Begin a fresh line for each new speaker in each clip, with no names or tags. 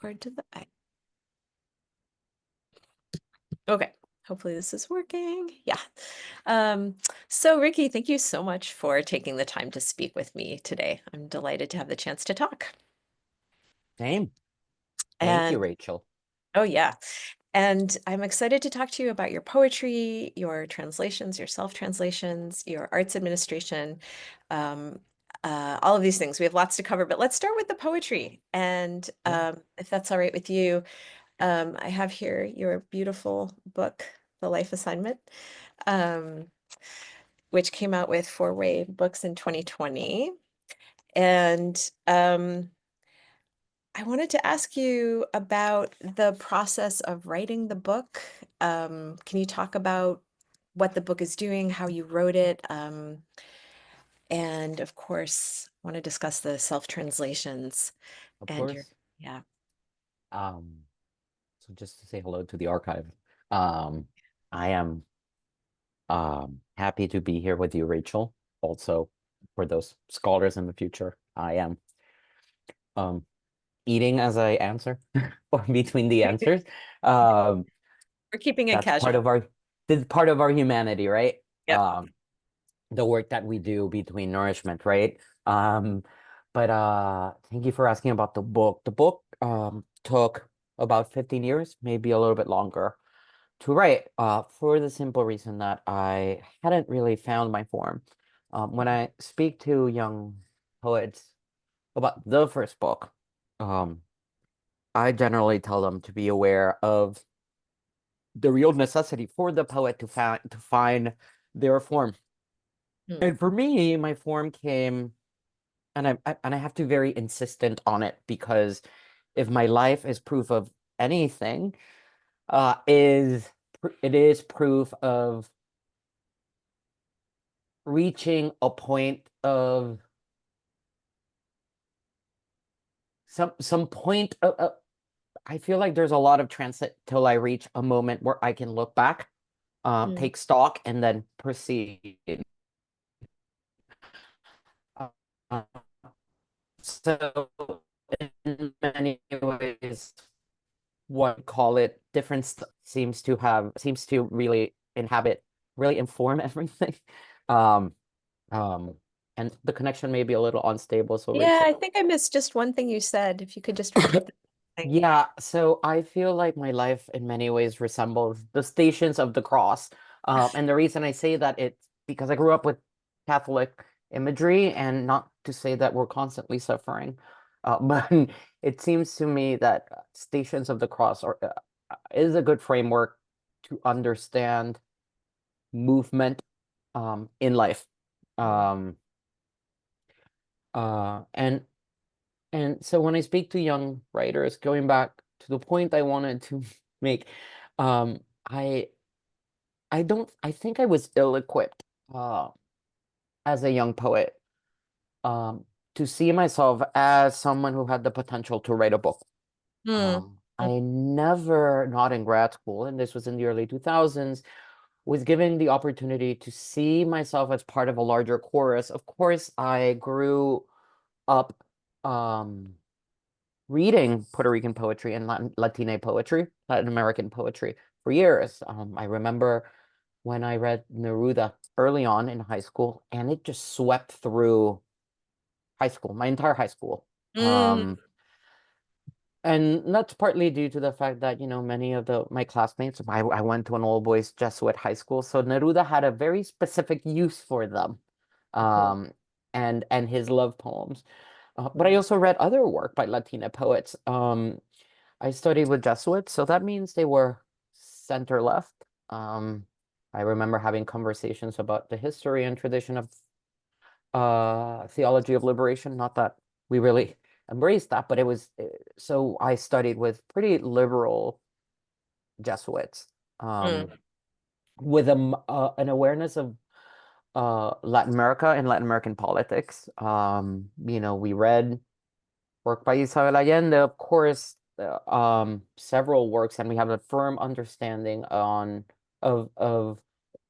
Record to the eye. Okay, hopefully this is working. Yeah. So Ricky, thank you so much for taking the time to speak with me today. I'm delighted to have the chance to talk.
Same. Thank you,
And
Rachel.
oh yeah. And I'm excited to talk to you about your poetry, your translations, your self-translations, your arts administration, um, all of these things. We have lots to cover, but let's start with the poetry. And
Yeah,
if that's all right with you, I have here your beautiful book, The Life Assignment, um, which came out with Four-Way Books in 2020. And I wanted to ask you about the process of writing the book. Can you talk about what the book is doing, how you wrote it? And of course, want to discuss the self-translations
of
and your,
course.
yeah.
Um, so just to say hello to the archive. Um, I am happy to be here with you, Rachel. Also, for those scholars in the future, I am um eating as I answer or between the answers. Um,
We're keeping it
that's part
casual.
of our this is part of our humanity, right?
Yep.
The work that we do between nourishment, right? Um, but thank you for asking about the book. The book took about 15 years, maybe a little bit longer to write, for the simple reason that I hadn't really found my form. When I speak to young poets about the first book, um, I generally tell them to be aware of the real necessity for the poet to find their form.
Mm.
And for me, my form came, and I have to be very insistent on it because if my life is proof of anything, it is proof of reaching a point of some point of, I feel like there's a lot of transit till I reach a moment where I can look back,
Mm.
take stock, and then proceed. Uh, so in many ways, what call it difference seems to really really inform everything. Um, um, and the connection may be a little unstable, so
Yeah,
Rachel.
I think I missed just one thing you said. If you could just repeat the thing.
Yeah, so I feel like my life in many ways resembles the Stations of the Cross. And the reason I say that it's because I grew up with Catholic imagery, and not to say that we're constantly suffering, but it seems to me that Stations of the Cross is a good framework to understand movement in life.
Mm.
Um, uh, and And so when I speak to young writers, going back to the point I wanted to make, um, I I think I was ill-equipped as a young poet um, to see myself as someone who had the potential to write a book.
Mm.
I never, not in grad school, and this was in the early 2000s, was given the opportunity to see myself as part of a larger chorus. Of course, I grew up um, reading Puerto Rican poetry and Latina poetry, Latin American poetry for years. I remember when I read Neruda early on in high school, and it just swept through high school, my entire high school.
Mm.
Um, and that's partly due to the fact that, many of my classmates, I went to an all boys Jesuit high school, so Neruda had a very specific use for them,
Mhm.
um, and his love poems. But I
Mm.
also read other work by Latina poets. I studied with Jesuits, so that means they were center left. Um, I remember having conversations about the history and tradition of theology of liberation. Not that we really embraced that, but it was so I studied with pretty liberal Jesuits,
Mm.
with an awareness of Latin America and Latin American politics. We read work by Isabel Allende, of course, several works, and we have a firm understanding of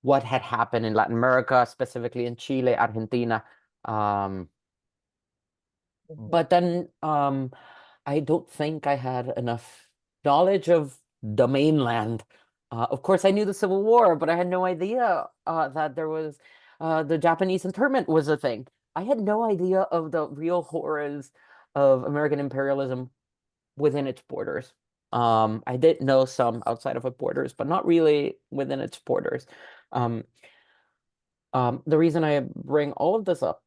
what had happened in Latin America, specifically in Chile, Argentina. Um,
Mhm.
but then I don't think I had enough knowledge of the mainland. Of course, I knew the Civil War, but I had no idea that there was the Japanese internment was a thing. I had no idea of the real horrors of American imperialism within its borders. I did know some outside of its borders, but not really within its borders. Um, the reason I bring all of this up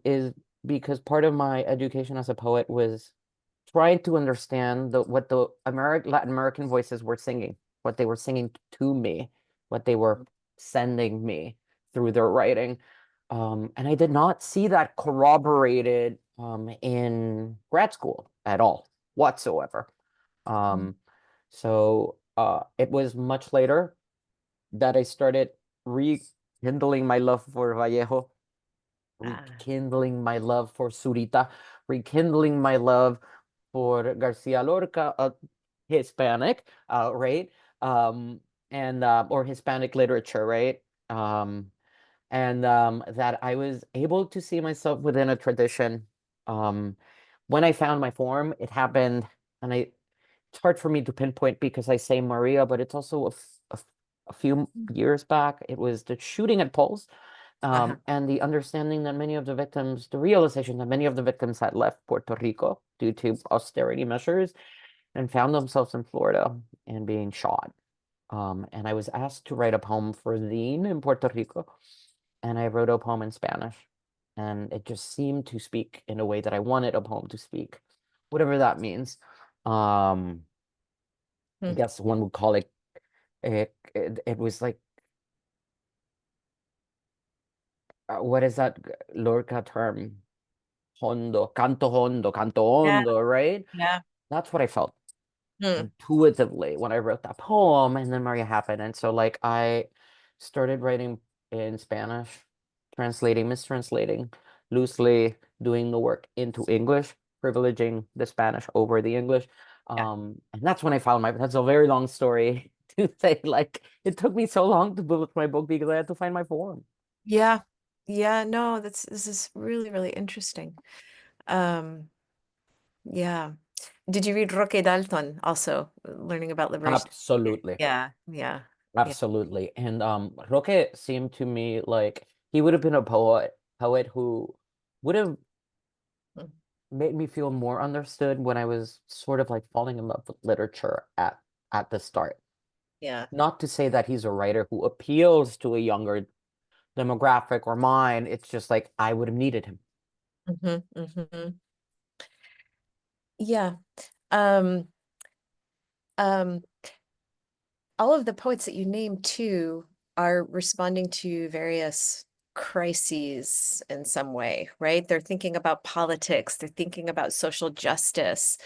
is because part of my education as a poet was trying to understand what the Latin American voices were singing, what they were singing to me, what they were sending me through their writing. And I did not see that corroborated in grad school at all, whatsoever.
Mm.
Um, so it was much later that I started rekindling my love for Vallejo,
Ah,
rekindling my love for Zurita, rekindling my love for Garcia Lorca, Hispanic, right? Um, and or Hispanic literature, right? And that I was able to see myself within a tradition. Um, when I found my form, it happened, and it's hard for me to pinpoint because I say Maria, but it's also a few years back. It was the shooting at Pulse,
uh-huh.
and the understanding that many of the victims, the realization that many of the victims had left Puerto Rico due to austerity measures and found themselves in Florida and being shot. And I was asked to write a poem for Zine in Puerto Rico, and I wrote a poem in Spanish. And it just seemed to speak in a way that I wanted a poem to speak, whatever that means. Um, I
Mm.
guess one would call it, it was like, what is that Lorca term? Canto
Yeah,
hondo, right?
yeah.
That's what I felt
Mm.
intuitively when I wrote that poem, and then Maria happened. And so like I started writing in Spanish, translating, mistranslating, loosely doing the work into English, privileging the Spanish over the English.
Yeah.
And that's when I found that's a very long story to say, like, it took me so long to build my book because I had to find my form.
Yeah. Yeah, no, this is really, really interesting. Um, yeah. Did you read Roque Dalton also, learning about liberation?
Absolutely.
Yeah, yeah, yeah.
Absolutely. And Roque seemed to me like he would have been a poet who would have
Mm.
made me feel more understood when I was sort of like falling in love with literature at the start.
Yeah.
Not to say that he's a writer who appeals to a younger demographic or mine. It's just like I would have needed him.
Hmm, hmm. Yeah. Um, um, all of the poets that you named too are responding to various crises in some way, right? They're thinking about politics, they're thinking about social justice,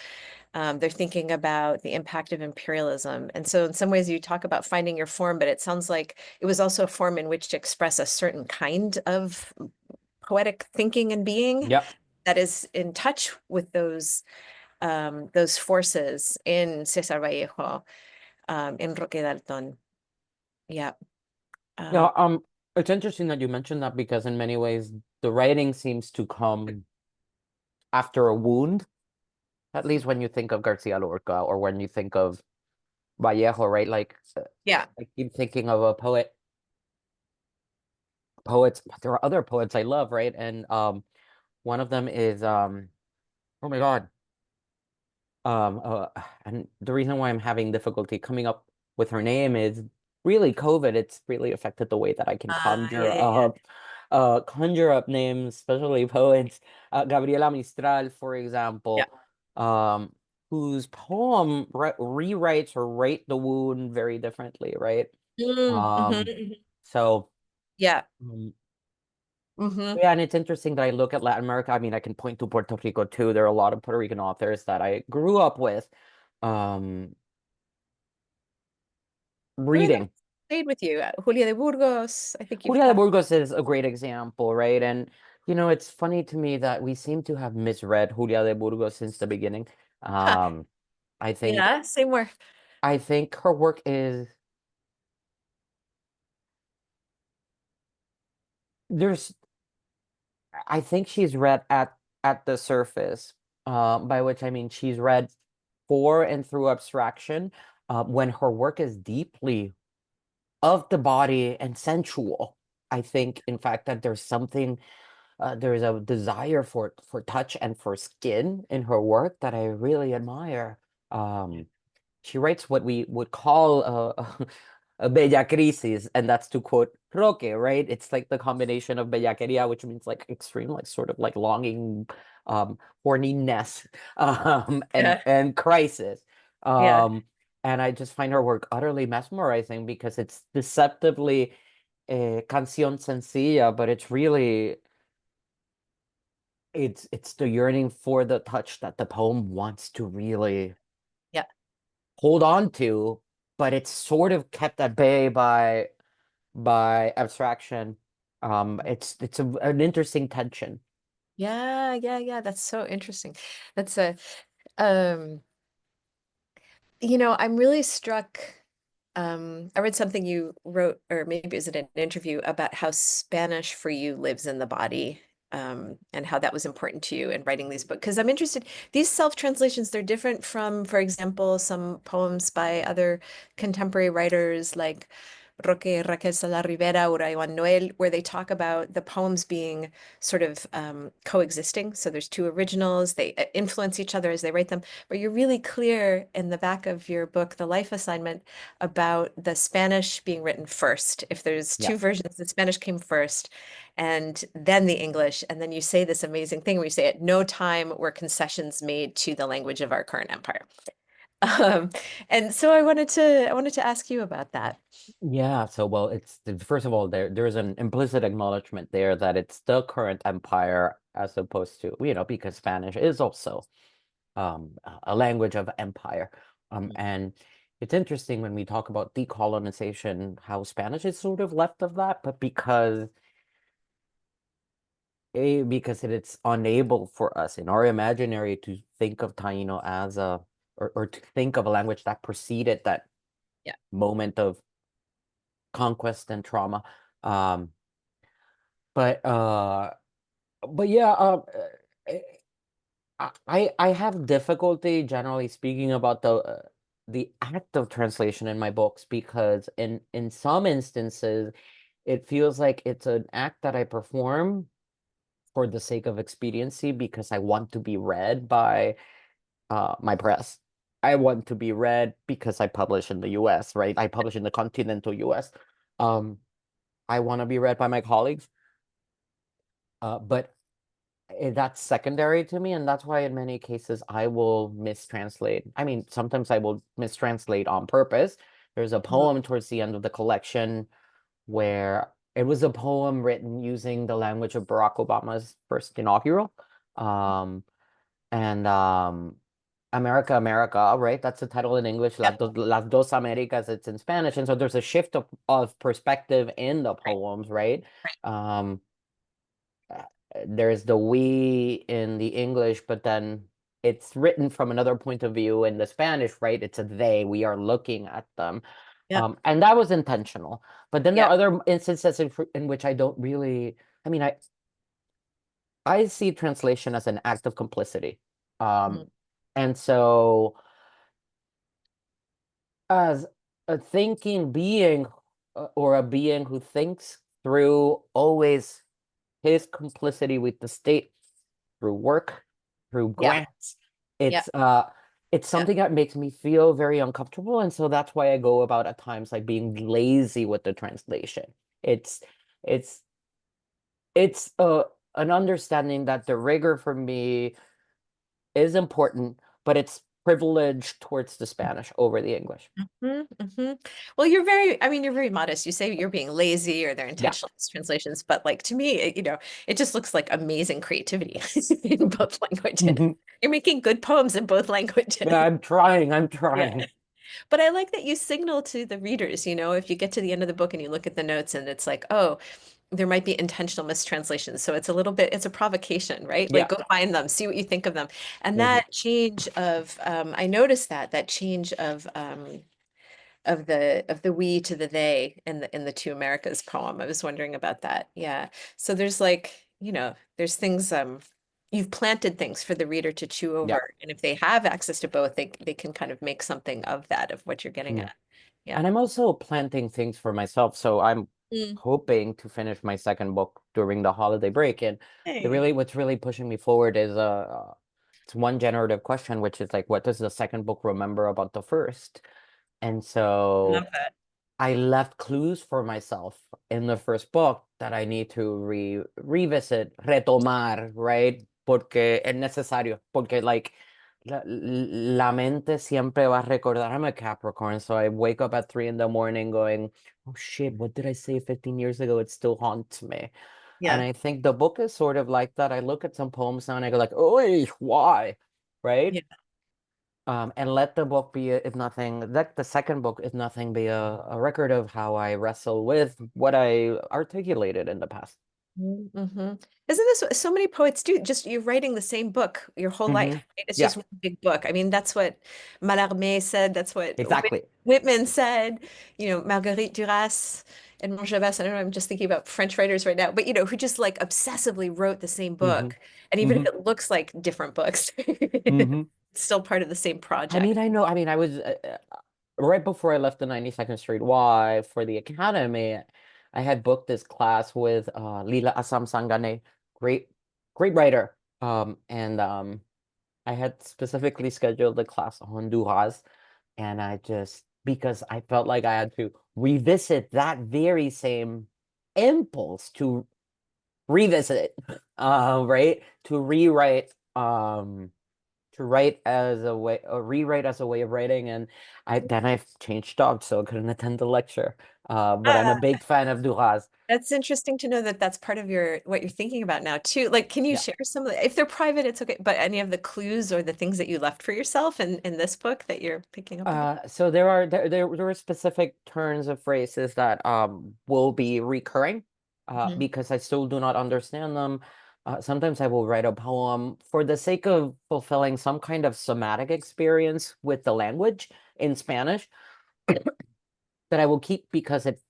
they're thinking about the impact of imperialism. And so in some ways you talk about finding your form, but it sounds like it was also a form in which to express a certain kind of poetic thinking and being
Yep.
that is in touch with those forces in Cesar Vallejo, in Roque Dalton. Yeah.
Yeah,
Um,
it's interesting that you mentioned that because in many ways the writing seems to come after a wound, at least when you think of Garcia Lorca or when you think of Vallejo, right? Like
yeah.
I keep thinking of a poets. There are other poets I love, right? And one of them is oh my God. Um uh, and the reason why I'm having difficulty coming up with her name is really COVID. It's really affected the way that I can
Yeah, yeah, yeah.
conjure up names, especially poets. Gabriela Mistral, for
Yeah.
example, um, whose poem rewrites or write the wound very differently, right?
Mm, mhm,
Um,
mhm.
so
Yeah.
um,
Hmm.
yeah, and it's interesting that I look at Latin America. I mean, I can point to Puerto Rico too. There are a lot of Puerto Rican authors that I grew up with, um,
Who are the
reading.
stayed with you? Julia de Burgos. I think you've
Julia de
talked.
Burgos is a great example, right? And it's funny to me that we seem to have misread Julia de Burgos since the beginning.
Huh.
Um, I think
Yeah, same where.
her work is there's I think she's read at the surface. by which I mean she's read for and through abstraction, when her work is deeply of the body and sensual. I think, in fact, that there's a desire for touch and for skin in her work that I really admire. Um, she writes what we would call a bella crisis, and that's to quote Roque, right? It's like the combination of bellaqueria, which means like extreme, like sort of like longing, um, horniness,
Yeah.
and crisis.
Yeah.
Um, and I just find her work utterly mesmerizing because it's deceptively canción sencilla, but it's really it's the yearning for the touch that the poem wants to really
Yeah.
hold on to, but it's sort of kept at bay by abstraction. It's an interesting tension.
Yeah. Yeah. Yeah. That's so interesting. That's a, um, I'm really struck. I read something you wrote, or maybe it was in an interview about how Spanish for you lives in the body, and how that was important to you in writing these books. Because I'm interested, these self-translations, they're different from, for example, some poems by other contemporary writers like Roque Raquel Sala Rivera or Iwan Noel, where they talk about the poems being sort of coexisting. So there's two originals, they influence each other as they write them. But you're really clear in the back of your book, The Life Assignment, about the Spanish being written first. If there's
Yeah.
two versions, the Spanish came first and then the English. And then you say this amazing thing where you say, at no time were concessions made to the language of our current empire. Um, and so I wanted to ask you about that.
Yeah, so well, first of all, there's an implicit acknowledgement there that it's the current empire as opposed to, because Spanish is also a language of empire. And it's interesting when we talk about decolonization, how Spanish is sort of left of that, but because it's unable for us in our imaginary to think of Taino as or to think of a language that preceded that
Yeah.
moment of conquest and trauma. Um, but uh, but yeah, I have difficulty generally speaking about the act of translation in my books because in some instances it feels like it's an act that I perform for the sake of expediency because I want to be read by my press. I want to be read because I publish in the US, right? I publish in the continental US. Um, I want to be read by my colleagues, but that's secondary to me, and that's why in many cases I will mistranslate. I mean, sometimes I will mistranslate on purpose. There's a
Mhm.
poem towards the end of the collection where it was a poem written using the language of Barack Obama's first inaugural. Um, and America, America, right? That's the title in English,
Yep.
Las Dos Americas, it's in Spanish. And so there's a shift of perspective in the
Right.
poems, right?
Right.
Um, uh, there's the we in the English, but then it's written from another point of view in the Spanish, right? It's a they, we are looking at them.
Yep.
And that was intentional. But then there are
Yep.
other instances in which I don't really, I mean, I see translation as an act of complicity.
Mhm.
Um, and so as a thinking being or a being who thinks through always his complicity with the state through work, through
Yeah.
grants.
Yeah.
It's
Yeah.
something that makes me feel very uncomfortable. And so that's why I go about at times like being lazy with the translation. It's it's it's an understanding that the rigor for me is important, but it's privileged towards the Spanish over the English.
Hmm. Hmm. Well, I mean, you're very modest. You say you're being lazy or they're
Yeah.
intentional translations, but like to me, it just looks like amazing creativity in both languages.
Mhm.
You're making good poems in both
Yeah,
languages.
I'm trying. I'm
Yeah.
trying.
But I like that you signal to the readers, if you get to the end of the book and you look at the notes and it's like, oh, there might be intentional mistranslations. So it's a provocation, right? Like
Yeah.
go find them, see what you think of them. And
Mhm.
that change of, I noticed that change of the we to the they in the Two Americas poem. I was wondering about that. Yeah. So there's like, there's things, you've planted things for the reader to chew
Yeah.
over. And if they have access to both, they can kind of make something of that, of what you're getting
Yeah.
at. Yeah.
And I'm also planting things for myself. So I'm
Mm.
hoping to finish my second book during the holiday break. And
Hey.
what's really pushing me forward is it's one generative question, which is like, what does the second book remember about the first? And
Love
so
that.
I left clues for myself in the first book that I need to revisit, retomar, right? Porque es necesario, porque like la mente siempre va a recordar. I'm a Capricorn, so I wake up at 3 in the morning going, oh shit, what did I say 15 years ago? It still haunts me. And
Yeah.
I think the book is sort of like that. I look at some poems now and I go like, oh, why? Right?
Yeah.
And let the book be, if nothing, let the second book, if nothing, be a record of how I wrestle with what I articulated in the past.
Mm-hmm. Isn't this what so many poets do? Just you're writing the same book your whole life,
Hmm.
right? It's
Yeah,
just one big book. I mean, that's what Mallarmé said. That's what
exactly.
Whitman said. You know, Marguerite Duras and Montgelas. I don't know. I'm just thinking about French writers right now, but you know, who just like obsessively wrote the same
Hmm.
book, and even if
Hmm.
it looks like different books,
Hmm.
it's still part of the same
I
project.
mean, I was right before I left the 92nd Street Y for the academy, I had booked this class with Lila Assam Sangane, great, great writer. And I had specifically scheduled the class on Duras. And I just, because I felt like I had to revisit that very same impulse to revisit, right? To write as a way, or rewrite as a way of writing. And I've changed jobs, so I couldn't attend the lecture. But I'm a
Ah,
big fan of Duras.
that's interesting to know that that's part of your what you're thinking about now too. Like, can you
Yeah.
share some of the, if they're private, it's okay, but any of the clues or the things that you left for yourself in this book that you're picking up again?
So there are specific turns of phrases that will be recurring
Mhm.
because I still do not understand them. Sometimes I will write a poem for the sake of fulfilling some kind of somatic experience with the language in Spanish that I will keep because it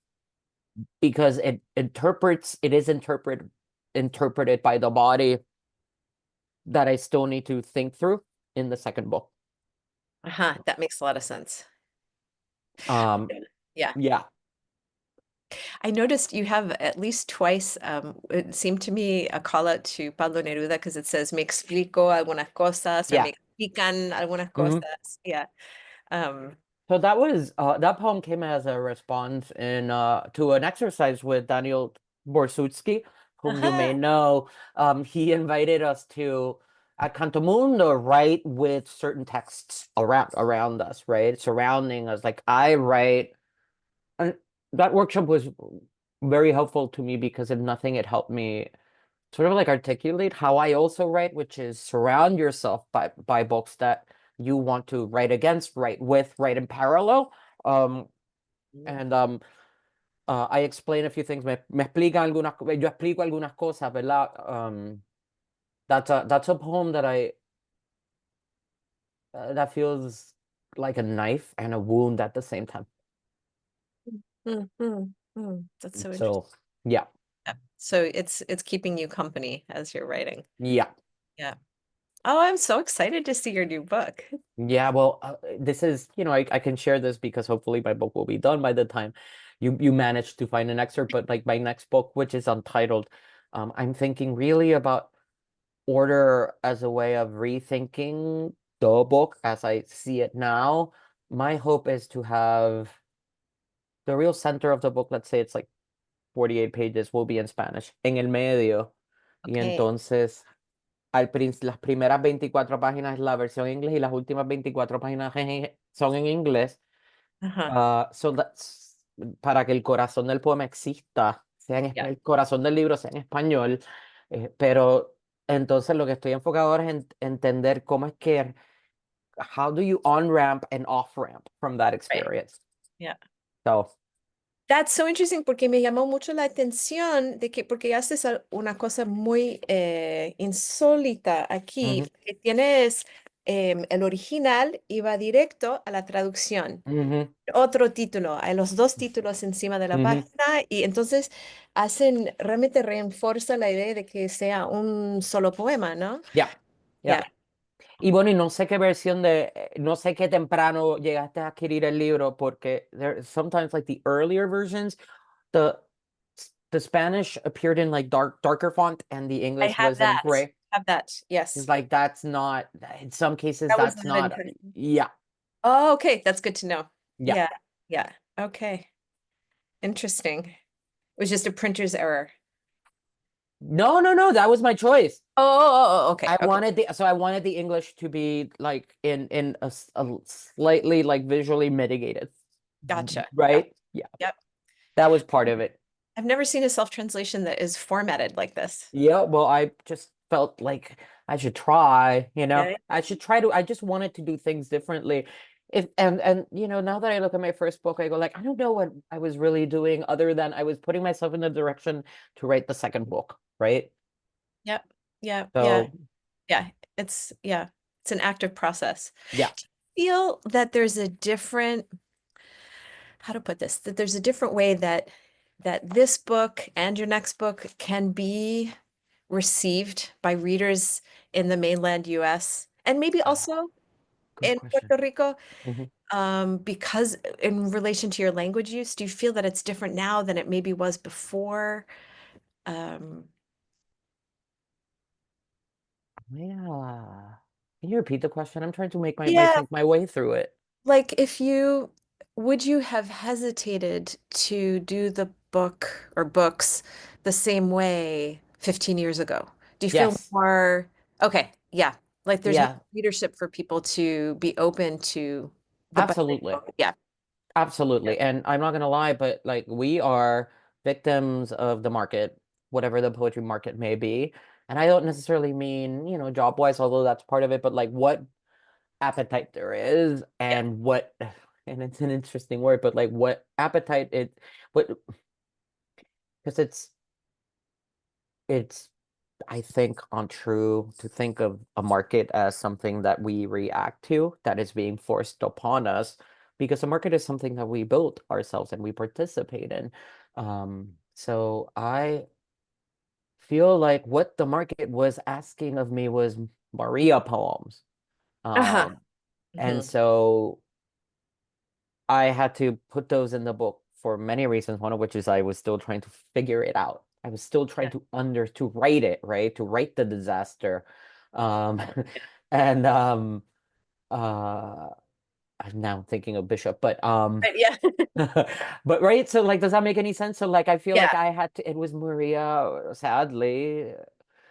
is interpreted by the body that I still need to think through in the second book.
Uh-huh, that makes a lot of sense.
Um,
Yeah.
yeah,
I noticed you have at least twice, it seemed to me a call out to Pablo Neruda because it says me explico algunas cosas or
yeah.
me explican algunas
Mhm.
cosas. Yeah. Um,
So that poem came as a response in to an exercise with Daniel Borsutsky, whom you may
uh-huh.
know. He invited us to at Cantomundo write with certain texts around us, right? Surrounding us. Like I write, and that workshop was very helpful to me because if nothing, it helped me sort of like articulate how I also write, which is surround yourself by books that you want to write against, write with, write in parallel. Um, and I explain a few things. Yo explico algunas cosas, ¿verdad? That's a poem that I that feels like a knife and a wound at the same time.
Mm, mm, mm. That's so interesting.
So yeah,
Yeah. So it's keeping you company as you're writing.
yeah.
Yeah. Oh, I'm so excited to see your new book.
Yeah, well, this is, I can share this because hopefully my book will be done by the time you manage to find an excerpt. But like my next book, which is untitled, I'm thinking really about order as a way of rethinking the book as I see it now. My hope is to have the real center of the book, let's say it's like 48 pages, will be in Spanish, en el medio. Y
Okay.
entonces las primeras 24 páginas es la versión en inglés y las últimas 24 páginas son en inglés.
Uh-huh.
So that's para que el corazón del poema exista,
Yeah.
el corazón del libro sea en español, pero entonces lo que estoy enfocado ahora es en entender cómo es que, how do you on-ramp and off-ramp from that
Right.
experience?
Yeah.
So,
That's so interesting porque me llamó mucho la atención de que porque haces una cosa muy insólita aquí,
mhm,
que tienes el original iba directo a la traducción.
Mm-hmm.
Otro título, hay los dos títulos encima de la
Mm-hmm.
página y entonces realmente refuerza la idea de que sea un solo poema, ¿no?
Yeah.
Ya,
Yeah. Y bueno, y no sé qué versión no sé qué temprano llegaste a adquirir el libro, porque there sometimes like the earlier versions, the the Spanish appeared in like darker font and the
I
English
have
was in
that.
gray.
Have that.
It's
Yes.
like that's not, in some cases
That was
that's
not in
not,
print.
yeah,
Oh, okay. That's good to know.
yeah.
Yeah. Yeah. Okay. Interesting. It was just a printer's error.
No, no, no, that was my choice.
Okay.
I
Okay.
wanted I wanted the English to be like in a slightly like visually mitigated,
Gotcha. Gotcha.
right? Yeah,
Yep.
that was part of it.
I've never seen a self-translation that is formatted like this.
Yeah, well, I just felt like I should try,
Yeah.
I should try to, I just wanted to do things differently. If and now that I look at my first book, I go like, I don't know what I was really doing other than I was putting myself in the direction to write the second book, right?
Yep. Yeah. Yeah.
So,
Yeah. Yeah. It's an active process.
yeah.
Do you feel that there's a different, how to put this, that there's a different way that this book and your next book can be received by readers in the mainland US and maybe
Ah,
also
good
in
question.
Puerto Rico,
Mhm.
because in relation to your language use, do you feel that it's different now than it maybe was before? Um,
Yeah. Can you repeat the question? I'm trying to make my
yeah,
think my way through it.
like would you have hesitated to do the book or books the same way 15 years ago? Do you feel
Yes.
more, okay, yeah, like there's more
Yeah,
leadership for people to be open to the
absolutely.
bilingual? Yeah. Yeah.
Absolutely. And I'm not gonna lie, but like we are victims of the market, whatever the poetry market may be. And I don't necessarily mean, job wise, although that's part of it, but like what appetite there is
Yeah.
and what, and it's an interesting word, but like what appetite what, because it's, I think, untrue to think of a market as something that we react to, that is being forced upon us, because a market is something that we built ourselves and we participate in. So I feel like what the market was asking of me was Maria poems.
Uh-huh.
Um, and
Hmm.
so I had to put those in the book for many reasons, one of which is I was still trying to figure it out. I was still trying
Yeah.
to write it, right? To write the disaster. Um
Yeah.
and uh I'm now thinking of Bishop, but
Right, yeah.
but right, so like does that make any sense? So like I feel like
Yeah.
I had to, it was Maria, sadly,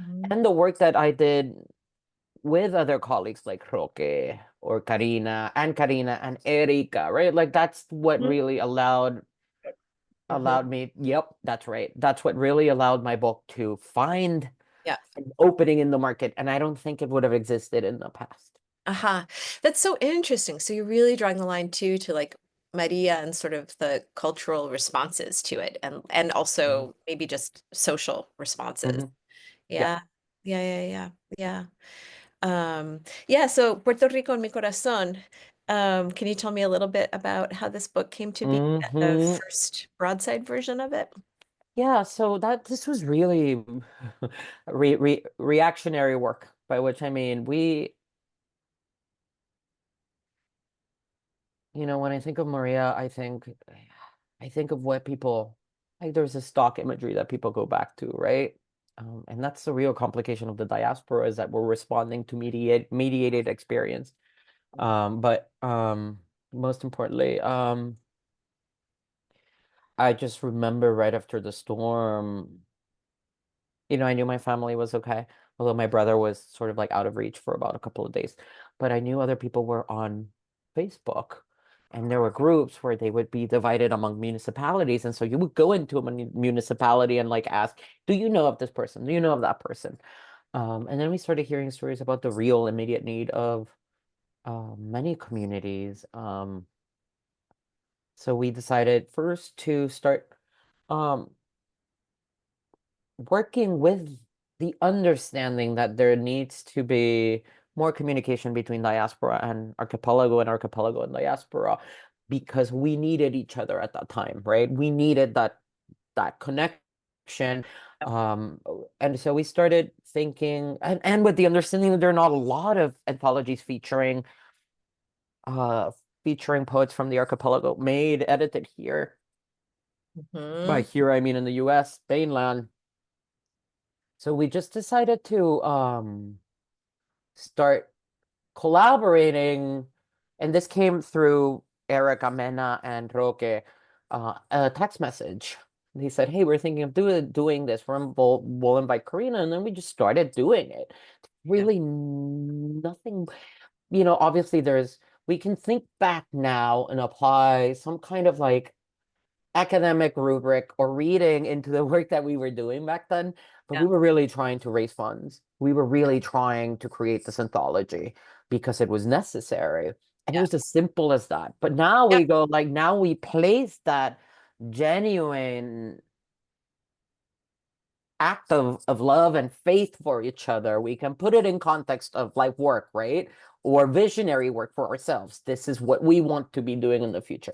Mhm.
and the work that I did with other colleagues like Roque or Karina and Erika, right? Like that's what
Mhm.
really
Mhm.
allowed me, yep, that's right. That's what really allowed my book to find
Yeah.
an opening in the market. And I don't think it would have existed in the past.
Uh-huh. That's so interesting. So you're really drawing the line too to like Maria and sort of the cultural responses to it and
Mhm,
also maybe just social responses.
mhm, yep.
Yeah. Yeah, yeah, yeah. Yeah, so Puerto Rico en mi corazón. Can you tell me a little bit about how this book came to be, the
Hmm.
first broadside version of it?
Yeah, so that this was really reactionary work, by which I mean when I think of Maria, I think of what people, like there's a stock imagery that people go back to, right? And that's the real complication of the diaspora, is that we're responding to mediated experience. But most importantly, I just remember right after the storm, I knew my family was okay, although my brother was sort of like out of reach for about a couple of days. But I knew other people were on Facebook, and there were groups where they would be divided among municipalities. And so you would go into a municipality and like ask, do you know of this person? Do you know of that person? And then we started hearing stories about the real immediate need of many communities. So we decided first to start um, working with the understanding that there needs to be more communication between diaspora and archipelago and diaspora, because we needed each other at that time, right? We needed that connection. Um, and so we started thinking, and with the understanding that there are not a lot of anthologies uh featuring poets from the archipelago made, edited here. By
Hmm.
here I mean in the US mainland. So we just decided to start collaborating, and this came through Eric Amena and Roque, a text message. He said, "Hey, we're thinking of doing this. We'll invite Karina," and then we just started doing it.
Yeah.
Really, nothing. Obviously, we can think back now and apply some kind of like academic rubric or reading into the work that we were doing back then, but we
Yeah.
were really trying to raise funds. We were really trying to create this anthology because it was necessary. And it
Yeah.
was as simple as that. But now
Yep.
we go like now we place that genuine act of love and faith for each other. We can put it in context of life work, right? Or visionary work for ourselves. This is what we want to be doing in the future.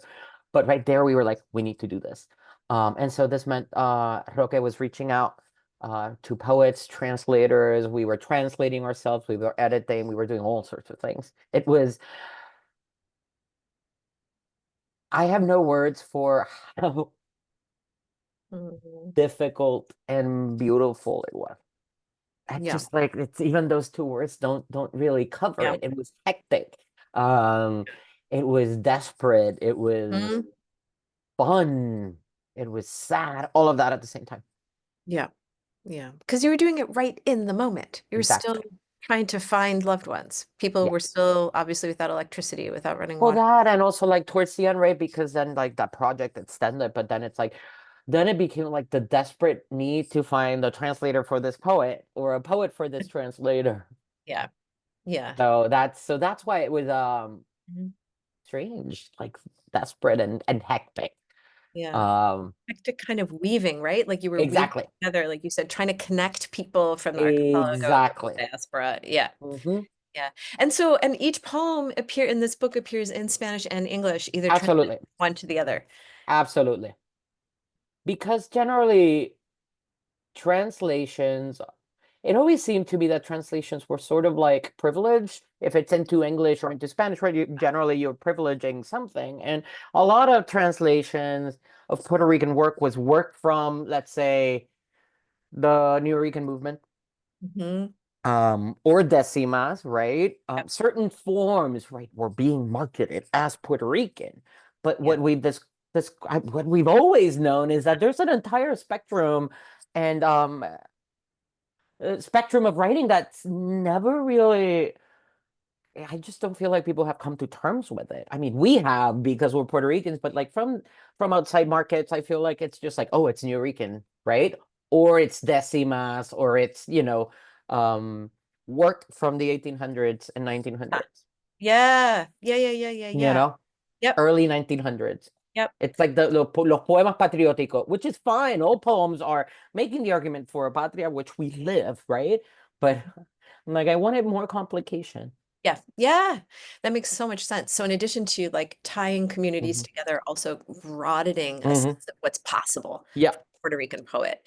But right there, we were like, we need to do this. And so this meant Roque was reaching out to poets, translators. We were translating ourselves. We were editing. We were doing all sorts of things. I have no words for how
Mhm.
difficult and beautiful it was. I
Yeah.
just like it's even those two words don't really cover
Yeah.
it. It was hectic. Um, it was desperate. It was
Mhm.
fun. It was sad. All of that at the same time.
Yeah. Yeah. Because you were doing it right in the moment. You were still
Exactly.
trying to find loved ones. People were
Yes.
still obviously without electricity, without running
Well,
water.
that and also like towards the end, right? Because then like that project extended, but then it's like then it became like the desperate need to find a translator for this poet or a poet for this translator.
Yeah. Yeah.
So that's why it was
Mhm.
strange, like desperate and hectic.
Yeah.
Um,
Hectic kind of weaving, right? Like you were weaving
exactly.
together, like you said, trying to connect people from the archipelago, from
Exactly.
the diaspora. Yeah.
Hmm.
Yeah. And each poem in this book appears in Spanish and English, either translated
Absolutely.
one to the other.
Absolutely. Because generally translations, it always seemed to be that translations were sort of like privileged. If it's into English or into Spanish, right, generally you're privileging something. And a lot of translations of Puerto Rican work was work from, let's say, the New Rican movement,
Hmm.
or decimas, right?
Yep.
Certain forms, right, were being marketed as Puerto Rican. But
Yeah.
what we've always known is that there's an entire and spectrum of writing that's never really. I just don't feel like people have come to terms with it. I mean, we have because we're Puerto Ricans, but like from outside markets, I feel like it's just like, oh, it's New Rican, right? Or it's decimas, or it's um, work from the 1800s and 1900s.
Yeah. Yeah. Yeah. Yeah. Yeah.
You
Yeah.
know,
Yep.
early 1900s.
Yep.
It's like los poemas patrióticos, which is fine. All poems are making the argument for a patria, which we live, right? But I'm like, I wanted more complication.
Yeah. Yeah. That makes so much sense. So in addition to like tying communities
Hmm.
together, also broadening a
Hmm.
sense of what's possible
Yeah,
for a Puerto Rican poet.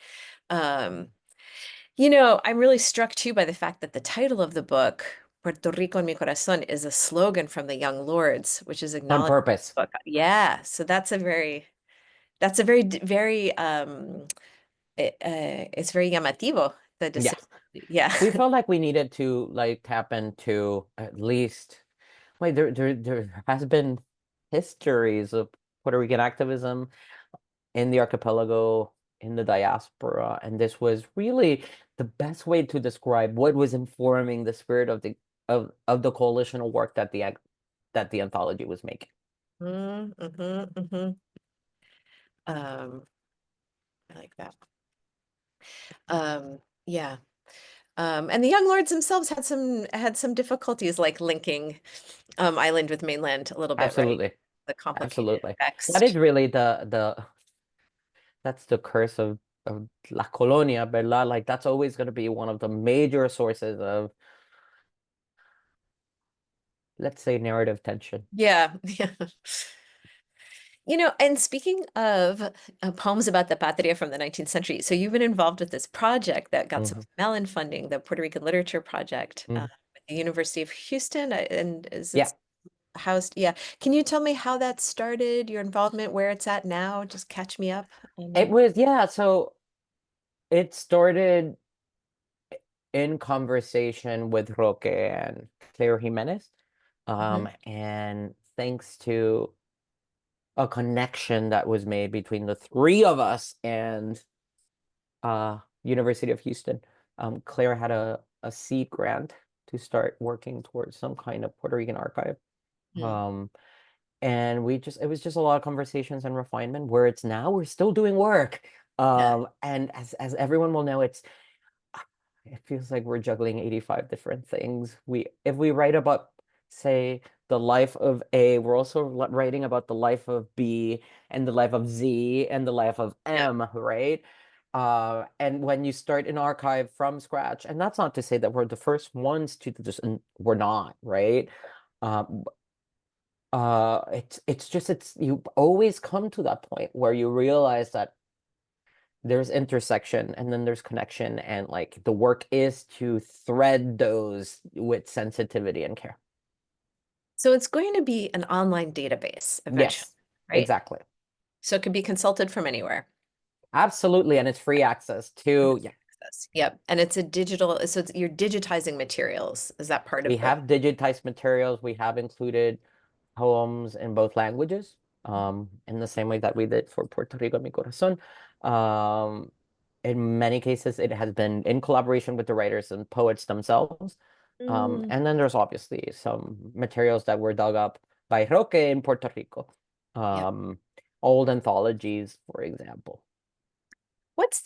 Um, I'm really struck too by the fact that the title of the book, Puerto Rico en mi corazón, is a slogan from the Young Lords, which is
on
acknowledged
purpose.
in the book. Yeah. So that's a very, it's very llamativo, the decision.
Yes.
Yeah.
We felt like we needed to like tap into at least wait, there has been histories of Puerto Rican activism in the archipelago, in the diaspora, and this was really the best way to describe what was informing the spirit of the coalitional work that the anthology was making.
Mm-hmm. Um, I like that. Yeah. And the young lords themselves had some difficulties like linking island with mainland a little bit, right?
Absolutely.
The complicated
Absolutely. That is
text.
really the that's the curse of La Colonia, ¿verdad? Like that's always going to be one of the major sources let's say, narrative tension.
Yeah. Yeah. And speaking of poems about the patria from the 19th century, so you've been involved with this project that got some
Hmm.
Mellon funding, the Puerto Rican Literature Project,
Hmm.
at the University of Houston, and is
Yeah,
it housed? Yeah. Can you tell me how that started, your involvement, where it's at now? Just catch me up.
it
And
was, yeah. So it started in conversation with Roque and Claire Jimenez.
Mhm.
And thanks to a connection that was made between the three of us and University of Houston. Claire had a seed grant to start working towards some kind of Puerto Rican archive.
Mm.
Um, and it was just a lot of conversations and refinement. Where it's now, we're still doing work.
Yeah.
And as everyone will know, it feels like we're juggling 85 different things. If we write about, say, the life of A, we're also writing about the life of B and the life of Z and the life of
Yeah.
M, right? And when you start an archive from scratch, and that's not to say that we're the first ones to do this, and we're not, right? Um, it's just it's you always come to that point where you realize that there's intersection and then there's connection, and like the work is to thread those with sensitivity and care.
So it's going to be an online database eventually,
Yes,
right?
exactly.
So it can be consulted from anywhere.
Absolutely. And it's free access
And
to,
it's
yeah,
access. Yep. And it's a digital, so you're digitizing materials. Is that part
we
of the?
have digitized materials. We have included poems in both languages, in the same way that we did for Puerto Rico, Mi Corazón. Um, in many cases, it has been in collaboration with the writers and poets themselves.
Mm,
And then there's obviously some materials that were dug up by Roque in Puerto Rico.
yeah.
Um, Old anthologies, for example.
What's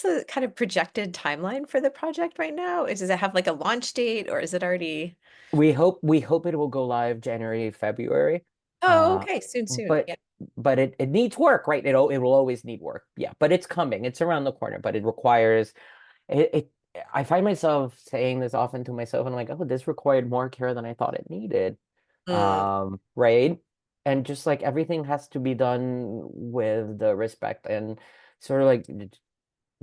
the kind of projected timeline for the project right now? Does it have like a launch date or is it already?
We hope it will go live January, February.
Oh,
Uh,
okay. Soon.
but
Yeah.
it needs work, right? It will always need work. Yeah, but it's coming. It's around the corner, but it requires it. I find myself saying this often to myself, and I'm like, oh, this required more care than I thought it needed.
Mm,
Right? And just like everything has to be done with the respect and sort of like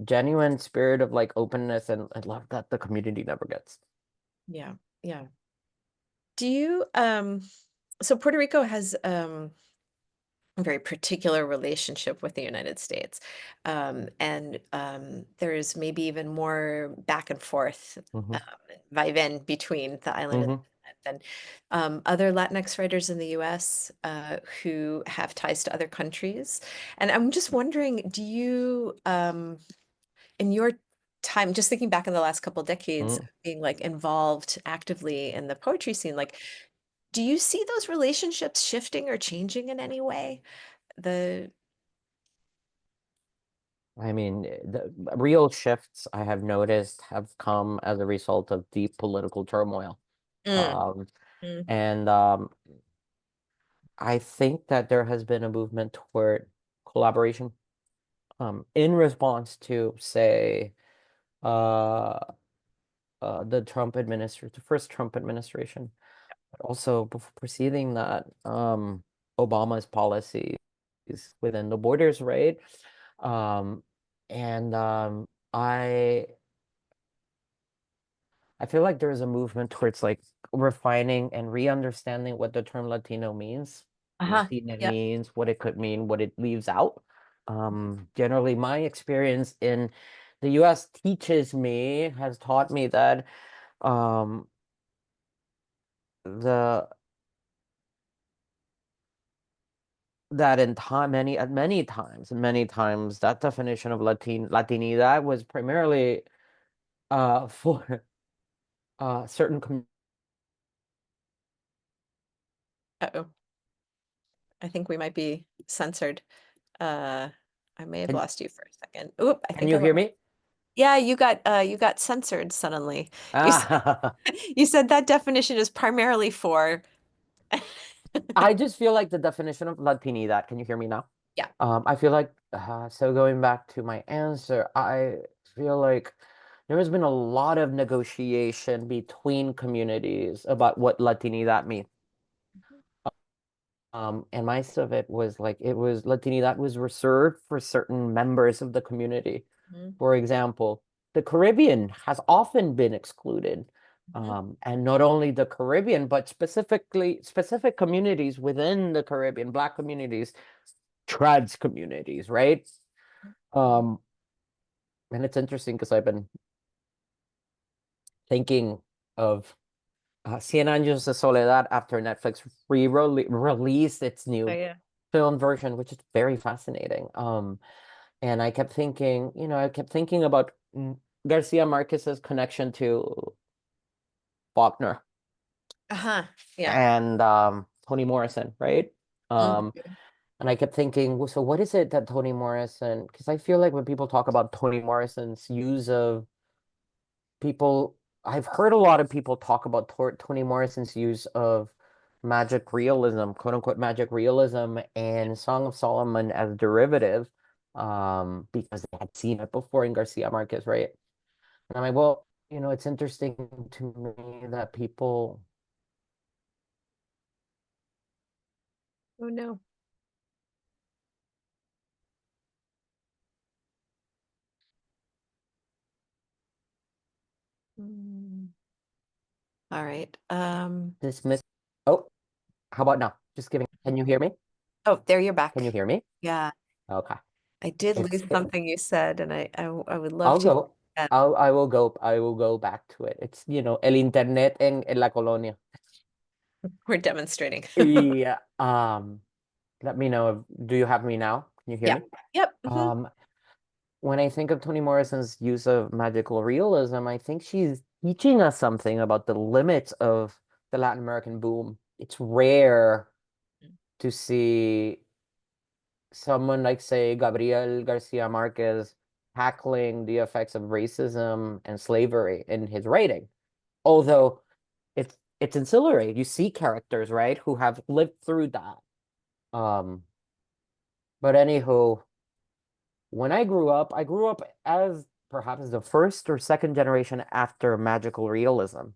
genuine spirit of like openness and love that the community never gets.
yeah. Yeah. Do you so Puerto Rico has a very particular relationship with the United States. And there's maybe even more back and forth,
Hmm.
va-et-vient between the island and
Hmm.
than other Latinx writers in the US who have ties to other countries. And I'm just wondering, do you, in your time, just thinking back in the last couple decades,
Hmm.
being like involved actively in the poetry scene, like, do you see those relationships shifting or changing in any way? The
I mean, the real shifts I have noticed have come as a result of deep political turmoil.
Mm,
Um,
mm.
and I think that there has been a movement toward collaboration, in response to, say, uh, the the first Trump administration, but also preceding that, Obama's policies within the borders, right? Um, and I feel like there is a movement towards like refining and re-understanding what the term Latino means,
Uh-huh.
Latina
Yeah.
means, what it could mean, what it leaves out. Generally, my experience in the US has taught me that um, the that in time many times that definition of Latinidad was primarily for certain
Uh-oh. I think we might be censored. Uh, I may have
can,
lost you for a second. Oop, I
can
think
you
I
hear
lost.
me?
Yeah, you got censored suddenly. You said
Ah.
you said that definition is primarily for
I just feel like the definition of Latinidad, can you hear me now?
yeah.
I feel like, so going back to my answer, I feel like there has been a lot of negotiation between communities about what Latinidad means. And my of it was like it was Latinidad was reserved for certain members of the community.
Mhm.
For example, the Caribbean has often been excluded.
Mhm.
And not only the Caribbean, but specific communities within the Caribbean, Black communities, trans communities, right? Um, and it's interesting because I've been thinking of Cien Años de Soledad after Netflix released its
Oh
new
yeah.
film version, which is very fascinating. And I kept thinking about Garcia Marquez's connection to Faulkner
Uh-huh. Yeah.
and Toni Morrison, right? Um,
Mhm.
and I kept thinking, well, so what is it that Toni Morrison, because I feel like when people talk about Toni Morrison's use of people, I've heard a lot of people talk about Toni Morrison's use of magic realism, quote unquote magic realism, and Song of Solomon as derivative, because they had seen it before in Garcia Marquez, right? And I'm like, well, it's interesting to me that people,
Oh no. Mm. All right.
dismiss. Oh, how about now? Just giving. Can you hear me?
Oh, there you're
Can you
back.
hear me?
Yeah.
Okay.
I did
It's
lose
it,
something you said, and I would love
I'll
to.
go. I will go back to it. It's, el internet en la colonia.
We're demonstrating.
Yeah. Let me know if, do you have me now? Can you hear
Yeah.
me?
Yep.
Um, when I think of Toni Morrison's use of magical realism, I think she's teaching us something about the limits of the Latin American boom. It's rare to see someone like, say, Gabriel Garcia Marquez tackling the effects of racism and slavery in his writing. Although it's ancillary. You see characters, right, who have lived through that. Um, but anywho, when I grew up as perhaps the first or second generation after magical realism.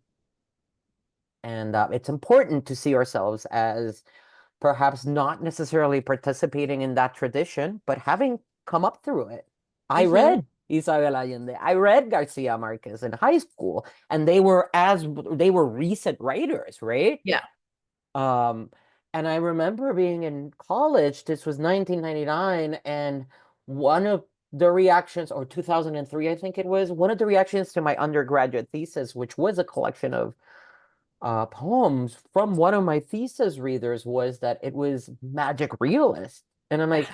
And it's important to see ourselves as perhaps not necessarily participating in that tradition, but having come up through it. I
Hmm.
read Isabel Allende. I read Garcia Marquez in high school, and they were recent writers, right?
Yeah.
Um, and I remember being in college, this was 1999, and one of the reactions, or 2003, I think it was, one of the reactions to my undergraduate thesis, which was a collection of poems from one of my thesis readers, was that it was magic realist. And I'm like,